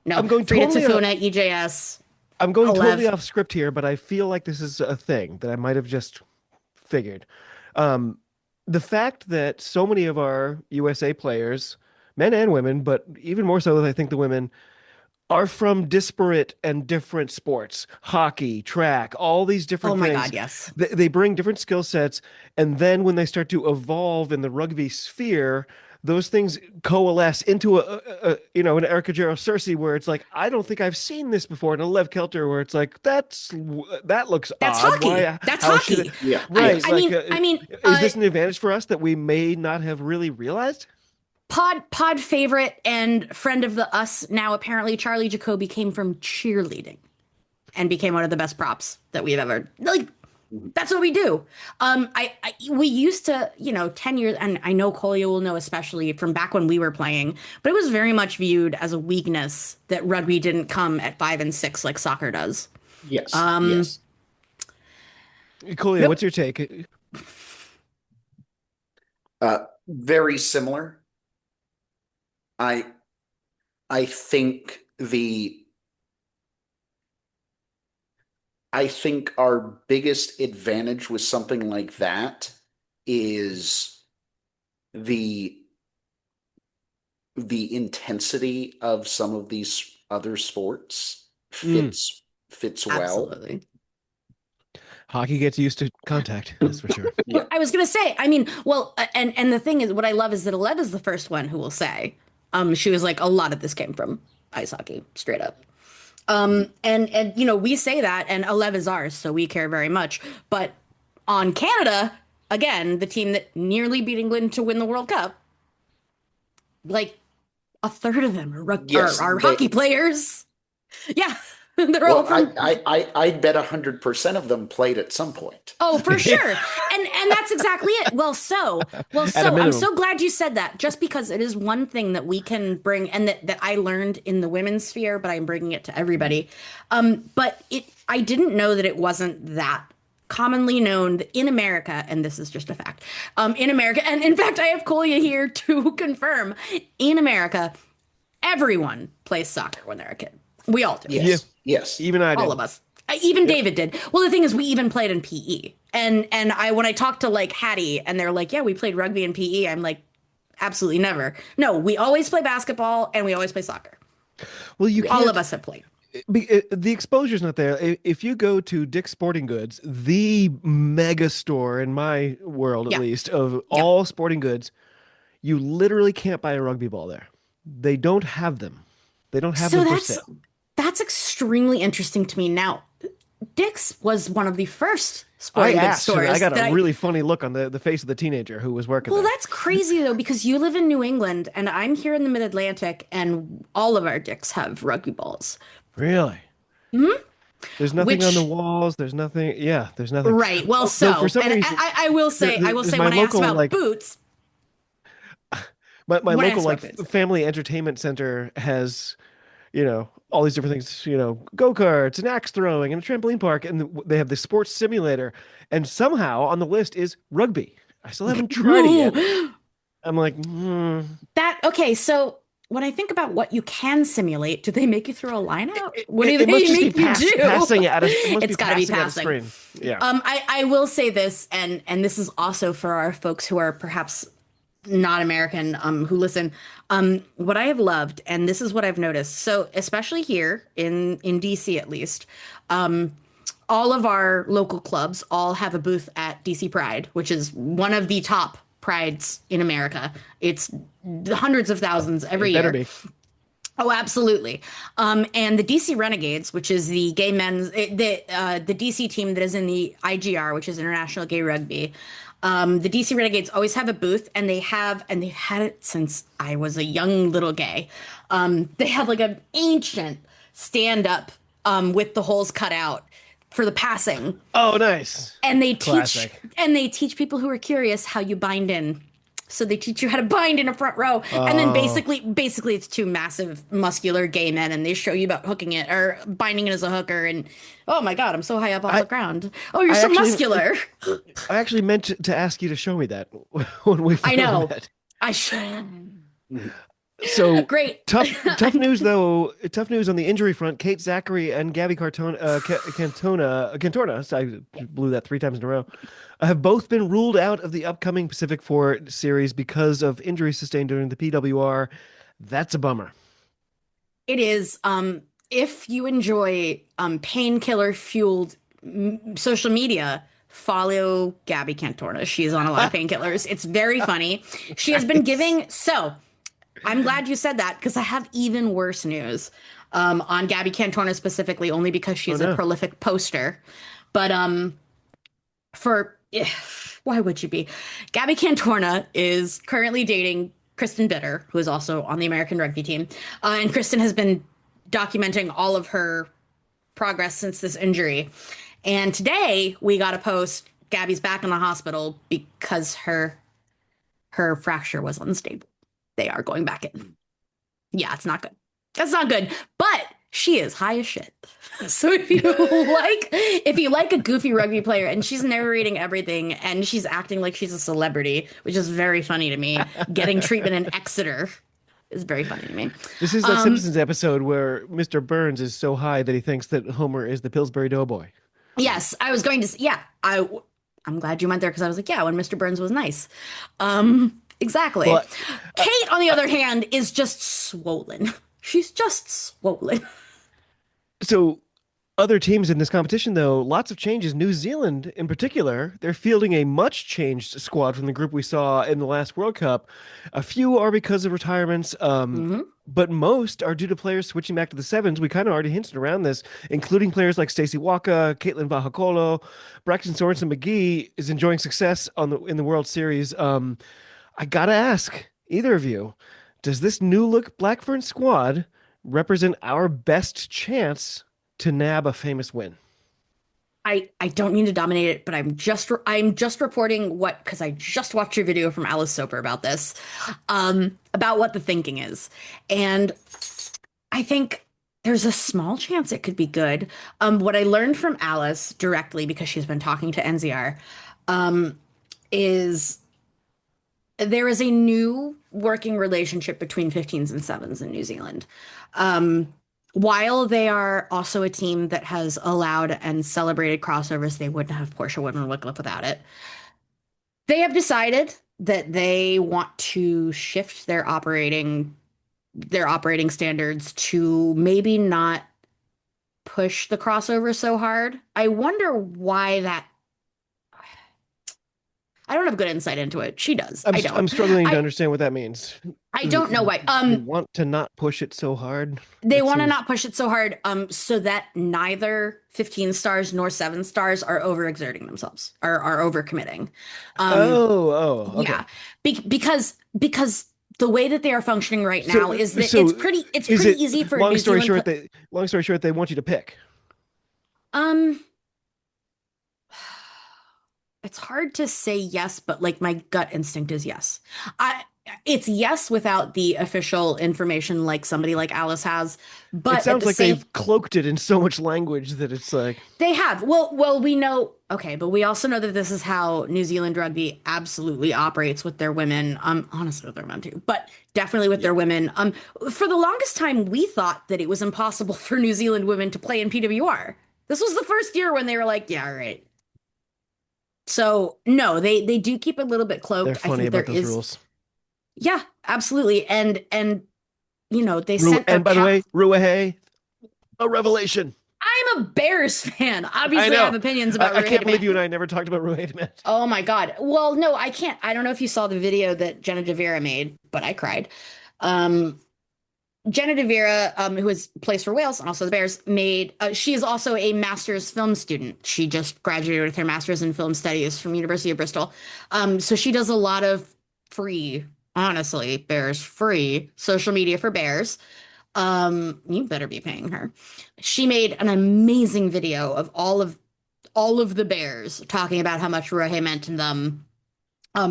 I'm going Frida totally Tafuna, EJS. I'm going totally Olev. off script here, but I feel like this is a thing that I might have just figured. Um, the fact that so many of our USA players, men and women, but even more so, I think the women, are from disparate and different sports, hockey, track, all these different Oh my things. God, yes. They bring different skill sets. And then when they start to evolve in the rugby sphere, those things coalesce into an Erica Jero Cersei where it's like, I don't think I've seen this before. And a Lev Kelter where it's like, that looks That's odd. hockey. Why? That's how should hockey. Yeah. Right. Yes. I mean, is this an advantage for us that we may not have really realized? pod favorite and friend of the us now apparently Charlie Jacoby came from cheerleading and became one of the best props that we've ever like. That's what we do. We used to, 10 years, and I know Kolye will know especially from back when we were playing, but it was very much viewed as a weakness that rugby didn't come at 5 and 6 like soccer does. Yes. Yes. Kolye, what's your take? Very similar. I think our biggest advantage with something like that is the intensity of some of these other sports fits well. Absolutely. Hockey gets used to contact, that's for sure. Yeah. I was gonna say, I mean, well, and the thing is, what I love is that Alev is the first one who will say, she was like, a lot of this came from ice hockey, straight up. And we say that, and Alev is ours, so we care very much. But on Canada, again, the team that nearly beat England to win the World Cup, like a third of them are hockey players. Yeah. They're all from. I bet 100% of them played at some point. Oh, for sure. And that's exactly it. Well, so I'm so glad you said that, just because it is one thing that we can bring and that I learned in the women's sphere, but I'm bringing it to everybody. But I didn't know that it wasn't that commonly known in America, and this is just a fact, in America, and in fact, I have Kolye here to confirm, in America, everyone plays soccer when they're a kid. We all do. Yeah. Yes. Even I All did. of us. Even David did. Well, the thing is, we even played in PE. And I when I talked to like Hattie and they're like, yeah, we played rugby in PE. I'm like, absolutely never. No, we always play basketball and we always play soccer. Well, you All of can't. us have played. The exposure's not there. If you go to Dick's Sporting Goods, the mega store in my world, at Yeah. least, of Yeah. all sporting goods, you literally can't buy a rugby ball there. They don't have them. They don't have So them for that's sale. that's extremely interesting to me. Now, Dick's was one of the first I sporting goods asked, and I stores got a that I really funny look on the face of the teenager who was working well, there. that's crazy though, because you live in New England and I'm here in the Mid-Atlantic and all of our Dicks have rugby balls. Really? There's nothing on the Which walls. There's nothing. Yeah, there's nothing. right. Well, Though for so, some and reason, I will there's say my when I asked local about like boots, my when I local asked like about boots. family entertainment center has all these different things, go-karts and axe throwing and a trampoline park, and they have the sports simulator, and somehow on the list is rugby. I still haven't tried it yet. I'm like, That okay, so when I think about what you can simulate, do they make you throw a line out? What do it must they just be make you do? passing at a, it must be It's got to be passing at a passing. screen. Yeah. I will say this, and this is also for our folks who are perhaps not American, who listen. What I have loved, and this is what I've noticed. So especially here in DC, at least, all of our local clubs all have a booth at DC Pride, which is one of the top prides in America. It's hundreds of thousands every It better year. be. Oh, absolutely. And the DC Renegades, which is the gay men's, the DC team that is in the IGR, which is International Gay Rugby. The DC Renegades always have a booth, and they've had it since I was a young little gay. They have like an ancient stand up with the holes cut out for the passing, Oh, nice. and Classic. they teach people who are curious how you bind in. So they teach you how to bind in a front row, and then Oh. basically it's two massive muscular gay men, and they show you about hooking it or binding it as a hooker. And oh my god, I'm so high up off the ground. Oh, you're I so actually- muscular. I actually meant to ask you to show me that when we I finally know. met. I should. So Great. tough news though. Tough news on the injury front. Kate Zachary and Gabby Cantorna. So I blew that 3 times in a row. Have both been ruled out of the upcoming Pacific Four series because of injuries sustained during the PWR. That's a bummer. It is. If you enjoy painkiller fueled social media, follow Gabby Cantorna. She is on a lot of painkillers. It's very funny. She has been giving. So I'm glad you said that because I have even worse news on Gabby Cantorna specifically, only because she is a prolific poster. But why would you be? Gabby Cantorna is currently dating Kristen Bitter, who is also on the American rugby team. And Kristen has been documenting all of her progress since this injury. And today we got a post. Gabby's back in the hospital because her fracture was unstable. They are going back in. Yeah, it's not good. That's not good. But she is high as shit. So if you like a goofy rugby player and she's narrating everything and she's acting like she's a celebrity, which is very funny to me, getting treatment in Exeter is very funny to me. This is that Simpsons episode where Mr. Burns is so high that he thinks that Homer is the Pillsbury Doughboy. Yes, I was going to. Yeah, I'm glad you went there because I was like, yeah, when Mr. Burns was nice. Exactly. Well, Kate, on the other hand, is just swollen. She's just swollen. So other teams in this competition, though, lots of changes. New Zealand, in particular, they're fielding a much changed squad from the group we saw in the last World Cup. A few are because of retirements, but most are due to players switching back to the sevens. We kind of already hinted around this, including players like Stacey Waka, Caitlin Vahakolo, Braxton Sorensen McGee is enjoying success in the World Series. I gotta ask either of you, does this new look Blackburn squad represent our best chance to nab a famous win? I don't mean to dominate it, but I'm just reporting because I just watched your video from Alice Soper about this, about what the thinking is, and I think there's a small chance it could be good. What I learned from Alice directly because she's been talking to NZR, is there is a new working relationship between 15s and 7s in New Zealand. while they are also a team that has allowed and celebrated crossovers, they wouldn't have Porsche Women Wycliffe without it. They have decided that they want to shift their operating standards to maybe not push the crossover so hard. I wonder why that. I don't have good insight into it. She does. I don't. I'm struggling to I understand what that means. I don't know why. They want to not push it so hard. They That want to seems- not push it so hard, so that neither 15 stars nor 7 stars are overexerting themselves, are overcommitting. Okay. Yeah, because the way that they are functioning right now is that so it's is pretty it- easy for long New story Zealand. short, long story short, they want you to pick. Um, it's hard to say yes, but like my gut instinct is yes. It's yes without the official information like somebody like Alice has, but It at sounds the like same they've cloaked it in so much language that it's like they have. Well, we know. Okay, but we also know that this is how New Zealand rugby absolutely operates with their women. Honestly, with their men too, but definitely with their women. For the longest time, we thought that it was impossible for New Zealand women to play in PWR. This was the first year when they were like, yeah, all right. So no, they do keep a little bit cloaked. they're I funny think there about those is, rules. yeah, absolutely, and they sent their And by the way, Ruahe, a revelation. I'm a Bears fan. I Obviously, I have know. opinions about I can't Ruhayd believe you Man. and I never talked about Ruahe Man. Oh my God. Well, no, I can't. I don't know if you saw the video that Jenna Devera made, but I cried. Um, Jenna Devera, who plays for Wales and also the Bears, she is also a master's film student. She just graduated with her master's in film studies from University of Bristol. So she does a lot of free, honestly, Bears free social media for Bears. You better be paying her. She made an amazing video of all of the Bears talking about how much Rohe meant to them.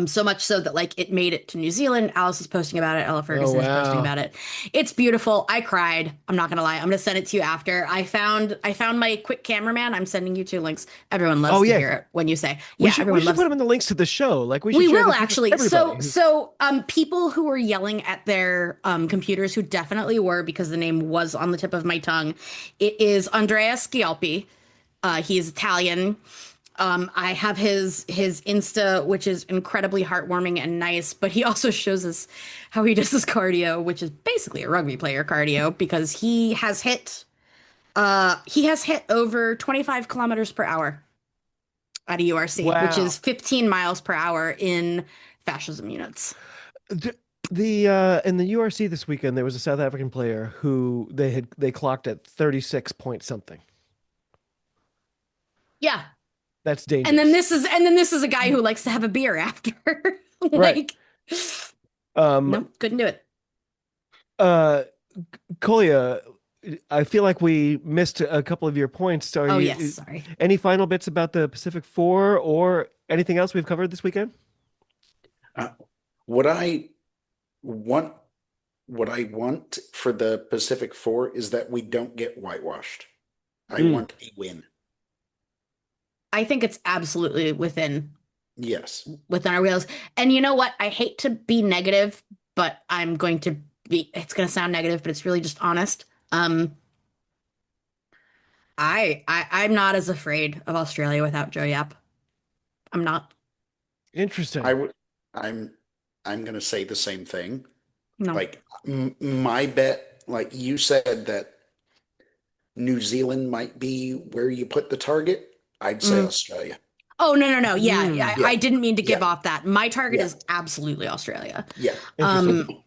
So much so that like it made it to New Zealand. Alice is posting about it. Ella Ferguson is posting wow. about it. It's beautiful. I cried. I'm not gonna lie. I'm gonna send it to you after. I found my quick cameraman. I'm sending you 2 links. Everyone loves Oh, to yeah. hear it when you say. We Yeah, should everyone loves. put them in the links to the show. Like we should We share will this with actually. everybody. So people who were yelling at their computers, who definitely were because the name was on the tip of my tongue. It is Andrea Schioppi. He is Italian. I have his Insta, which is incredibly heartwarming and nice, but he also shows us how he does his cardio, which is basically a rugby player cardio, because he has hit over 25 kilometers per hour at a URC, which Wow. is 15 miles per hour in fascism units. The in the URC this weekend, there was a South African player who they clocked at 36 point something. Yeah. That's dangerous. And then this is a guy who likes to have a beer after. Right. No, couldn't do it. Kolya, I feel like we missed a couple of your points. Yes, sorry. Any final bits about the Pacific Four or anything else we've covered this weekend? What I want for the Pacific Four is that we don't get whitewashed. I want a win. I think it's absolutely within Yes. our wheels. And you know what? I hate to be negative, but I'm going to be. It's going to sound negative, but it's really just honest. I'm not as afraid of Australia without Joe Yap. I'm not. Interesting. I'm gonna say the same thing. No. Like my bet, like you said, that New Zealand might be where you put the target. I'd say Australia. Oh, no. Yeah, Mm. Yeah. I didn't mean to give Yeah. off that. My target Yeah. is absolutely Australia. Yeah. Interesting.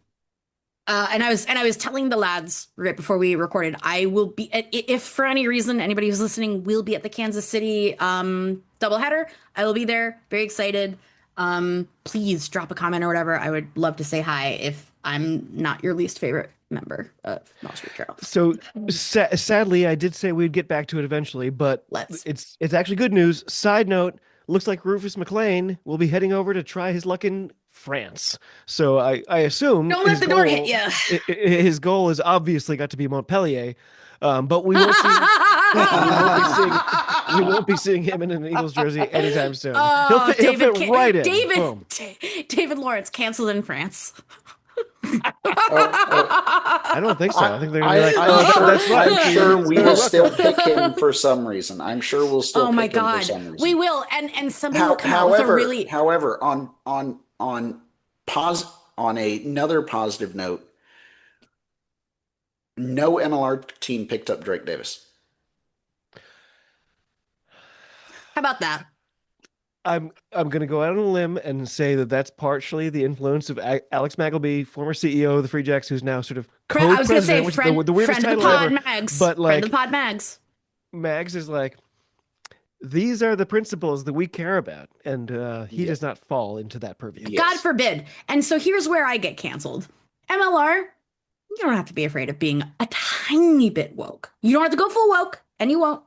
And I was telling the lads right before we recorded, I will be if for any reason anybody who's listening will be at the Kansas City doubleheader. I will be there. Very excited. Please drop a comment or whatever. I would love to say hi if I'm not your least favorite member of Maul Street Journal. So sadly, I did say we'd get back to it eventually, but Let's. it's actually good news. Side note, looks like Rufus McLean will be heading over to try his luck in France. So I assume Don't let the door hit you. His goal has obviously got to be Montpellier, but we won't see. we won't be seeing him in an Eagles jersey anytime soon. He'll fit right in. Boom. David Lawrence canceled in France. I don't think so. I think they're gonna be like, that's right. I'm sure we You're will welcome. still pick him for some reason. I'm sure we'll still Oh my pick him for God. some reason. We will. And somebody will come out with a really However, on another positive note, no MLR team picked up Drake Davis. how about that? I'm going to go out on a limb and say that that's partially the influence of Alex Magleby, former CEO of the Free Jacks, who's now sort of I was gonna say co-president, which is the weirdest friend of the title pod, ever. Mags. But Friend of like the pod, Mags. Mags is like, these are the principles that we care about, and he Yeah. does not fall into that purview. Yes. God forbid. And so here's where I get canceled. MLR, you don't have to be afraid of being a tiny bit woke. You don't have to go full woke, and you won't.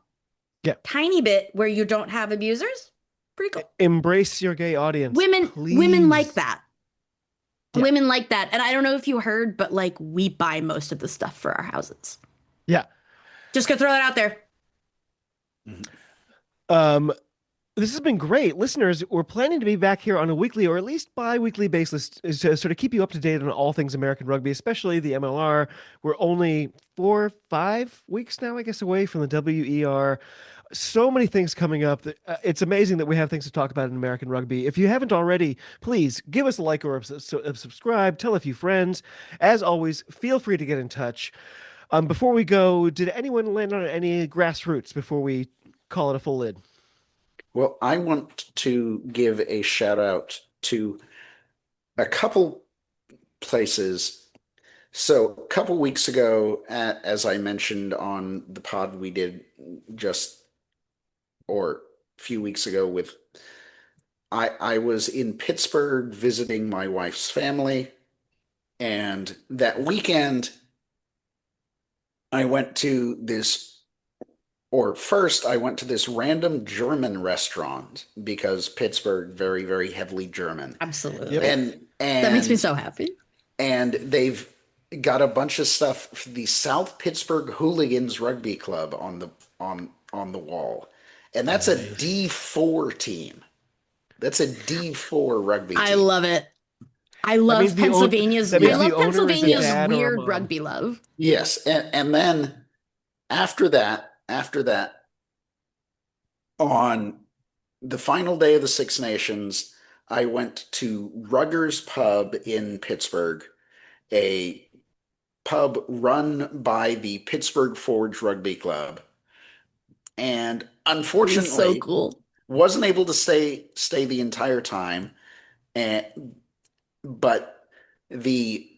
Yeah. Tiny bit where you don't have abusers. Pretty cool. Embrace your gay audience. Women please. like that. Yeah. Women like that. And I don't know if you heard, but like we buy most of the stuff for our houses. Yeah. Just gonna throw that out there. This has been great. Listeners, we're planning to be back here on a weekly or at least bi-weekly basis to sort of keep you up to date on all things American rugby, especially the MLR. We're only 4-5 weeks now, I guess, away from the WER. So many things coming up. It's amazing that we have things to talk about in American rugby. If you haven't already, please give us a like or a subscribe. Tell a few friends. As always, feel free to get in touch. Before we go, did anyone land on any grassroots before we call it a full lid? Well, I want to give a shout out to a couple places. So a couple weeks ago, as I mentioned on the pod we did or a few weeks ago with, I was in Pittsburgh visiting my wife's family, and that weekend I went to first I went to this random German restaurant because Pittsburgh, very, very heavily German. Absolutely. Yep. And That makes me so happy. And they've got a bunch of stuff for the South Pittsburgh Hooligans Rugby Club on the wall. And that's a D4 team. That's a D4 rugby team. I love it. I love Pennsylvania's weird rugby love. Yes. And then after that, on the final day of the Six Nations, I went to Rugger's Pub in Pittsburgh, a pub run by the Pittsburgh Forge Rugby Club. And unfortunately, so cool. Wasn't able to stay the entire time. But the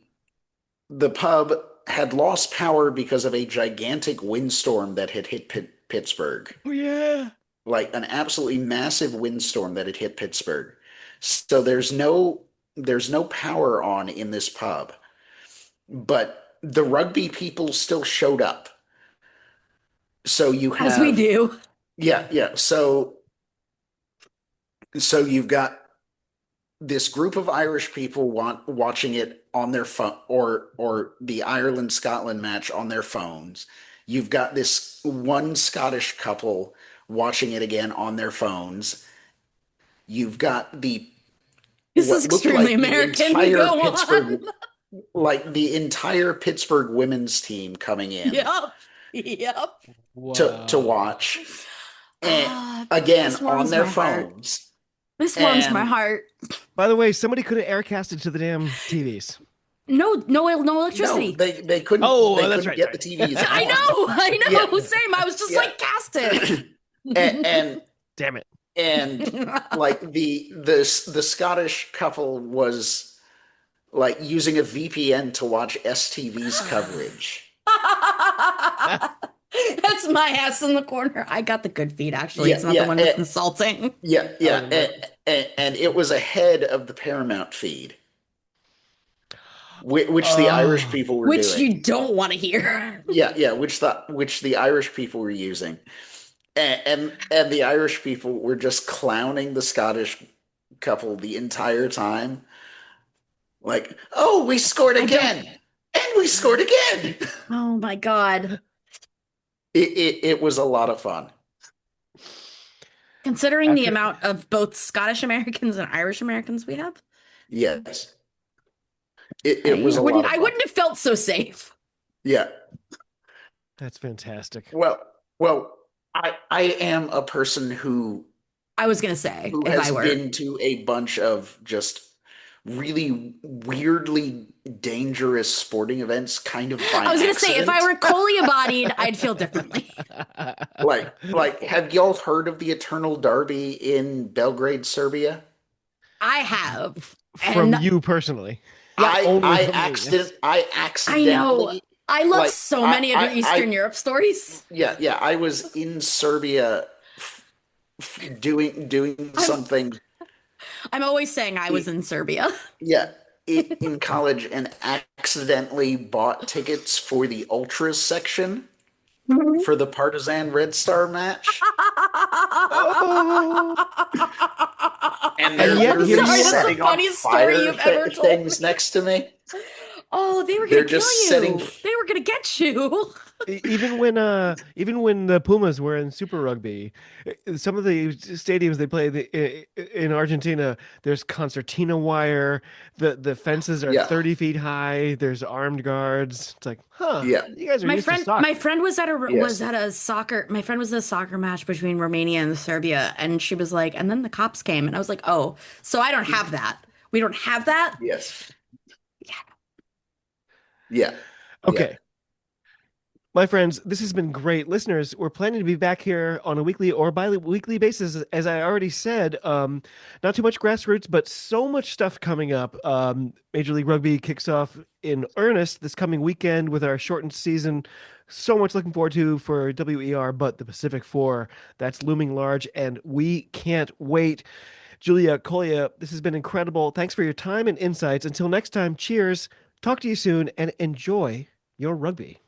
pub had lost power because of a gigantic windstorm that had hit Pittsburgh. Oh yeah. Like an absolutely massive windstorm that had hit Pittsburgh. So there's no power on in this pub. But the rugby people still showed up. So you have, as we do. Yeah. So you've got this group of Irish people watching it on their phone, or the Ireland-Scotland match on their phones. You've got this one Scottish couple watching it again on their phones. You've got this is extremely American. Go on. Like the entire Pittsburgh women's team coming in. Yep. To watch. And again on their phones. This warms my heart. By the way, somebody could have aircasted to the damn TVs. No electricity. No, they couldn't. Oh, they that's couldn't right. get the TVs. I know. Yeah. Same. I was just like, cast it. and damn it. And like the Scottish couple was like using a VPN to watch STV's coverage. That's my ass in the corner. I got the good feed, actually. It's not the one that's insulting. Yeah. And it was ahead of the Paramount feed, which the Irish people were doing. Which you don't want to hear. Yeah, which the Irish people were using. And the Irish people were just clowning the Scottish couple the entire time. Like, oh, we scored again. And we scored again. Oh my God. It was a lot of fun. Considering the amount of both Scottish Americans and Irish Americans we have. Yes. It was a lot of I fun. wouldn't have felt so safe. Yeah. That's fantastic. Well, I am a person I was gonna say who if I has were. been to a bunch of just really weirdly dangerous sporting events kind of by I was gonna say if I accident. were Kolye bodied, I'd feel differently. Like, have y'all heard of the Eternal Derby in Belgrade, Serbia? I have, From and you personally. yep, Only from me. Yes. I I know. accidentally I love like so many of your Eastern Europe stories. yeah, I was in Serbia doing I'm something. I'm always saying I was in Serbia. Yeah, in college and accidentally bought tickets for the ultras section for the Partizan Red Star match, Oh, and they're and yet I'm here literally sorry, you that's the are. setting on funniest story fire you've ever told things me. next to me. Oh, they were gonna They're kill just setting. you. They were gonna get you. Even when the Pumas were in Super Rugby, some of the stadiums they play in Argentina, there's concertina wire. The fences are Yeah, 30 feet high. There's armed guards. It's like, huh, yeah, you guys are used to soccer. My friend was yes, at a soccer. My friend was at a soccer match between Romania and Serbia, and she was like, and then the cops came, and I was like, oh, so I don't have that. We don't have that. yes, yeah, yeah. Okay. My friends, this has been great. Listeners, we're planning to be back here on a weekly or bi-weekly basis, as I already said. Not too much grassroots, but so much stuff coming up. Major League Rugby kicks off in earnest this coming weekend with our shortened season. So much looking forward to for WER, but the Pacific Four, that's looming large, and we can't wait. Julia, Kolya, this has been incredible. Thanks for your time and insights. Until next time, cheers. Talk to you soon, and enjoy your rugby.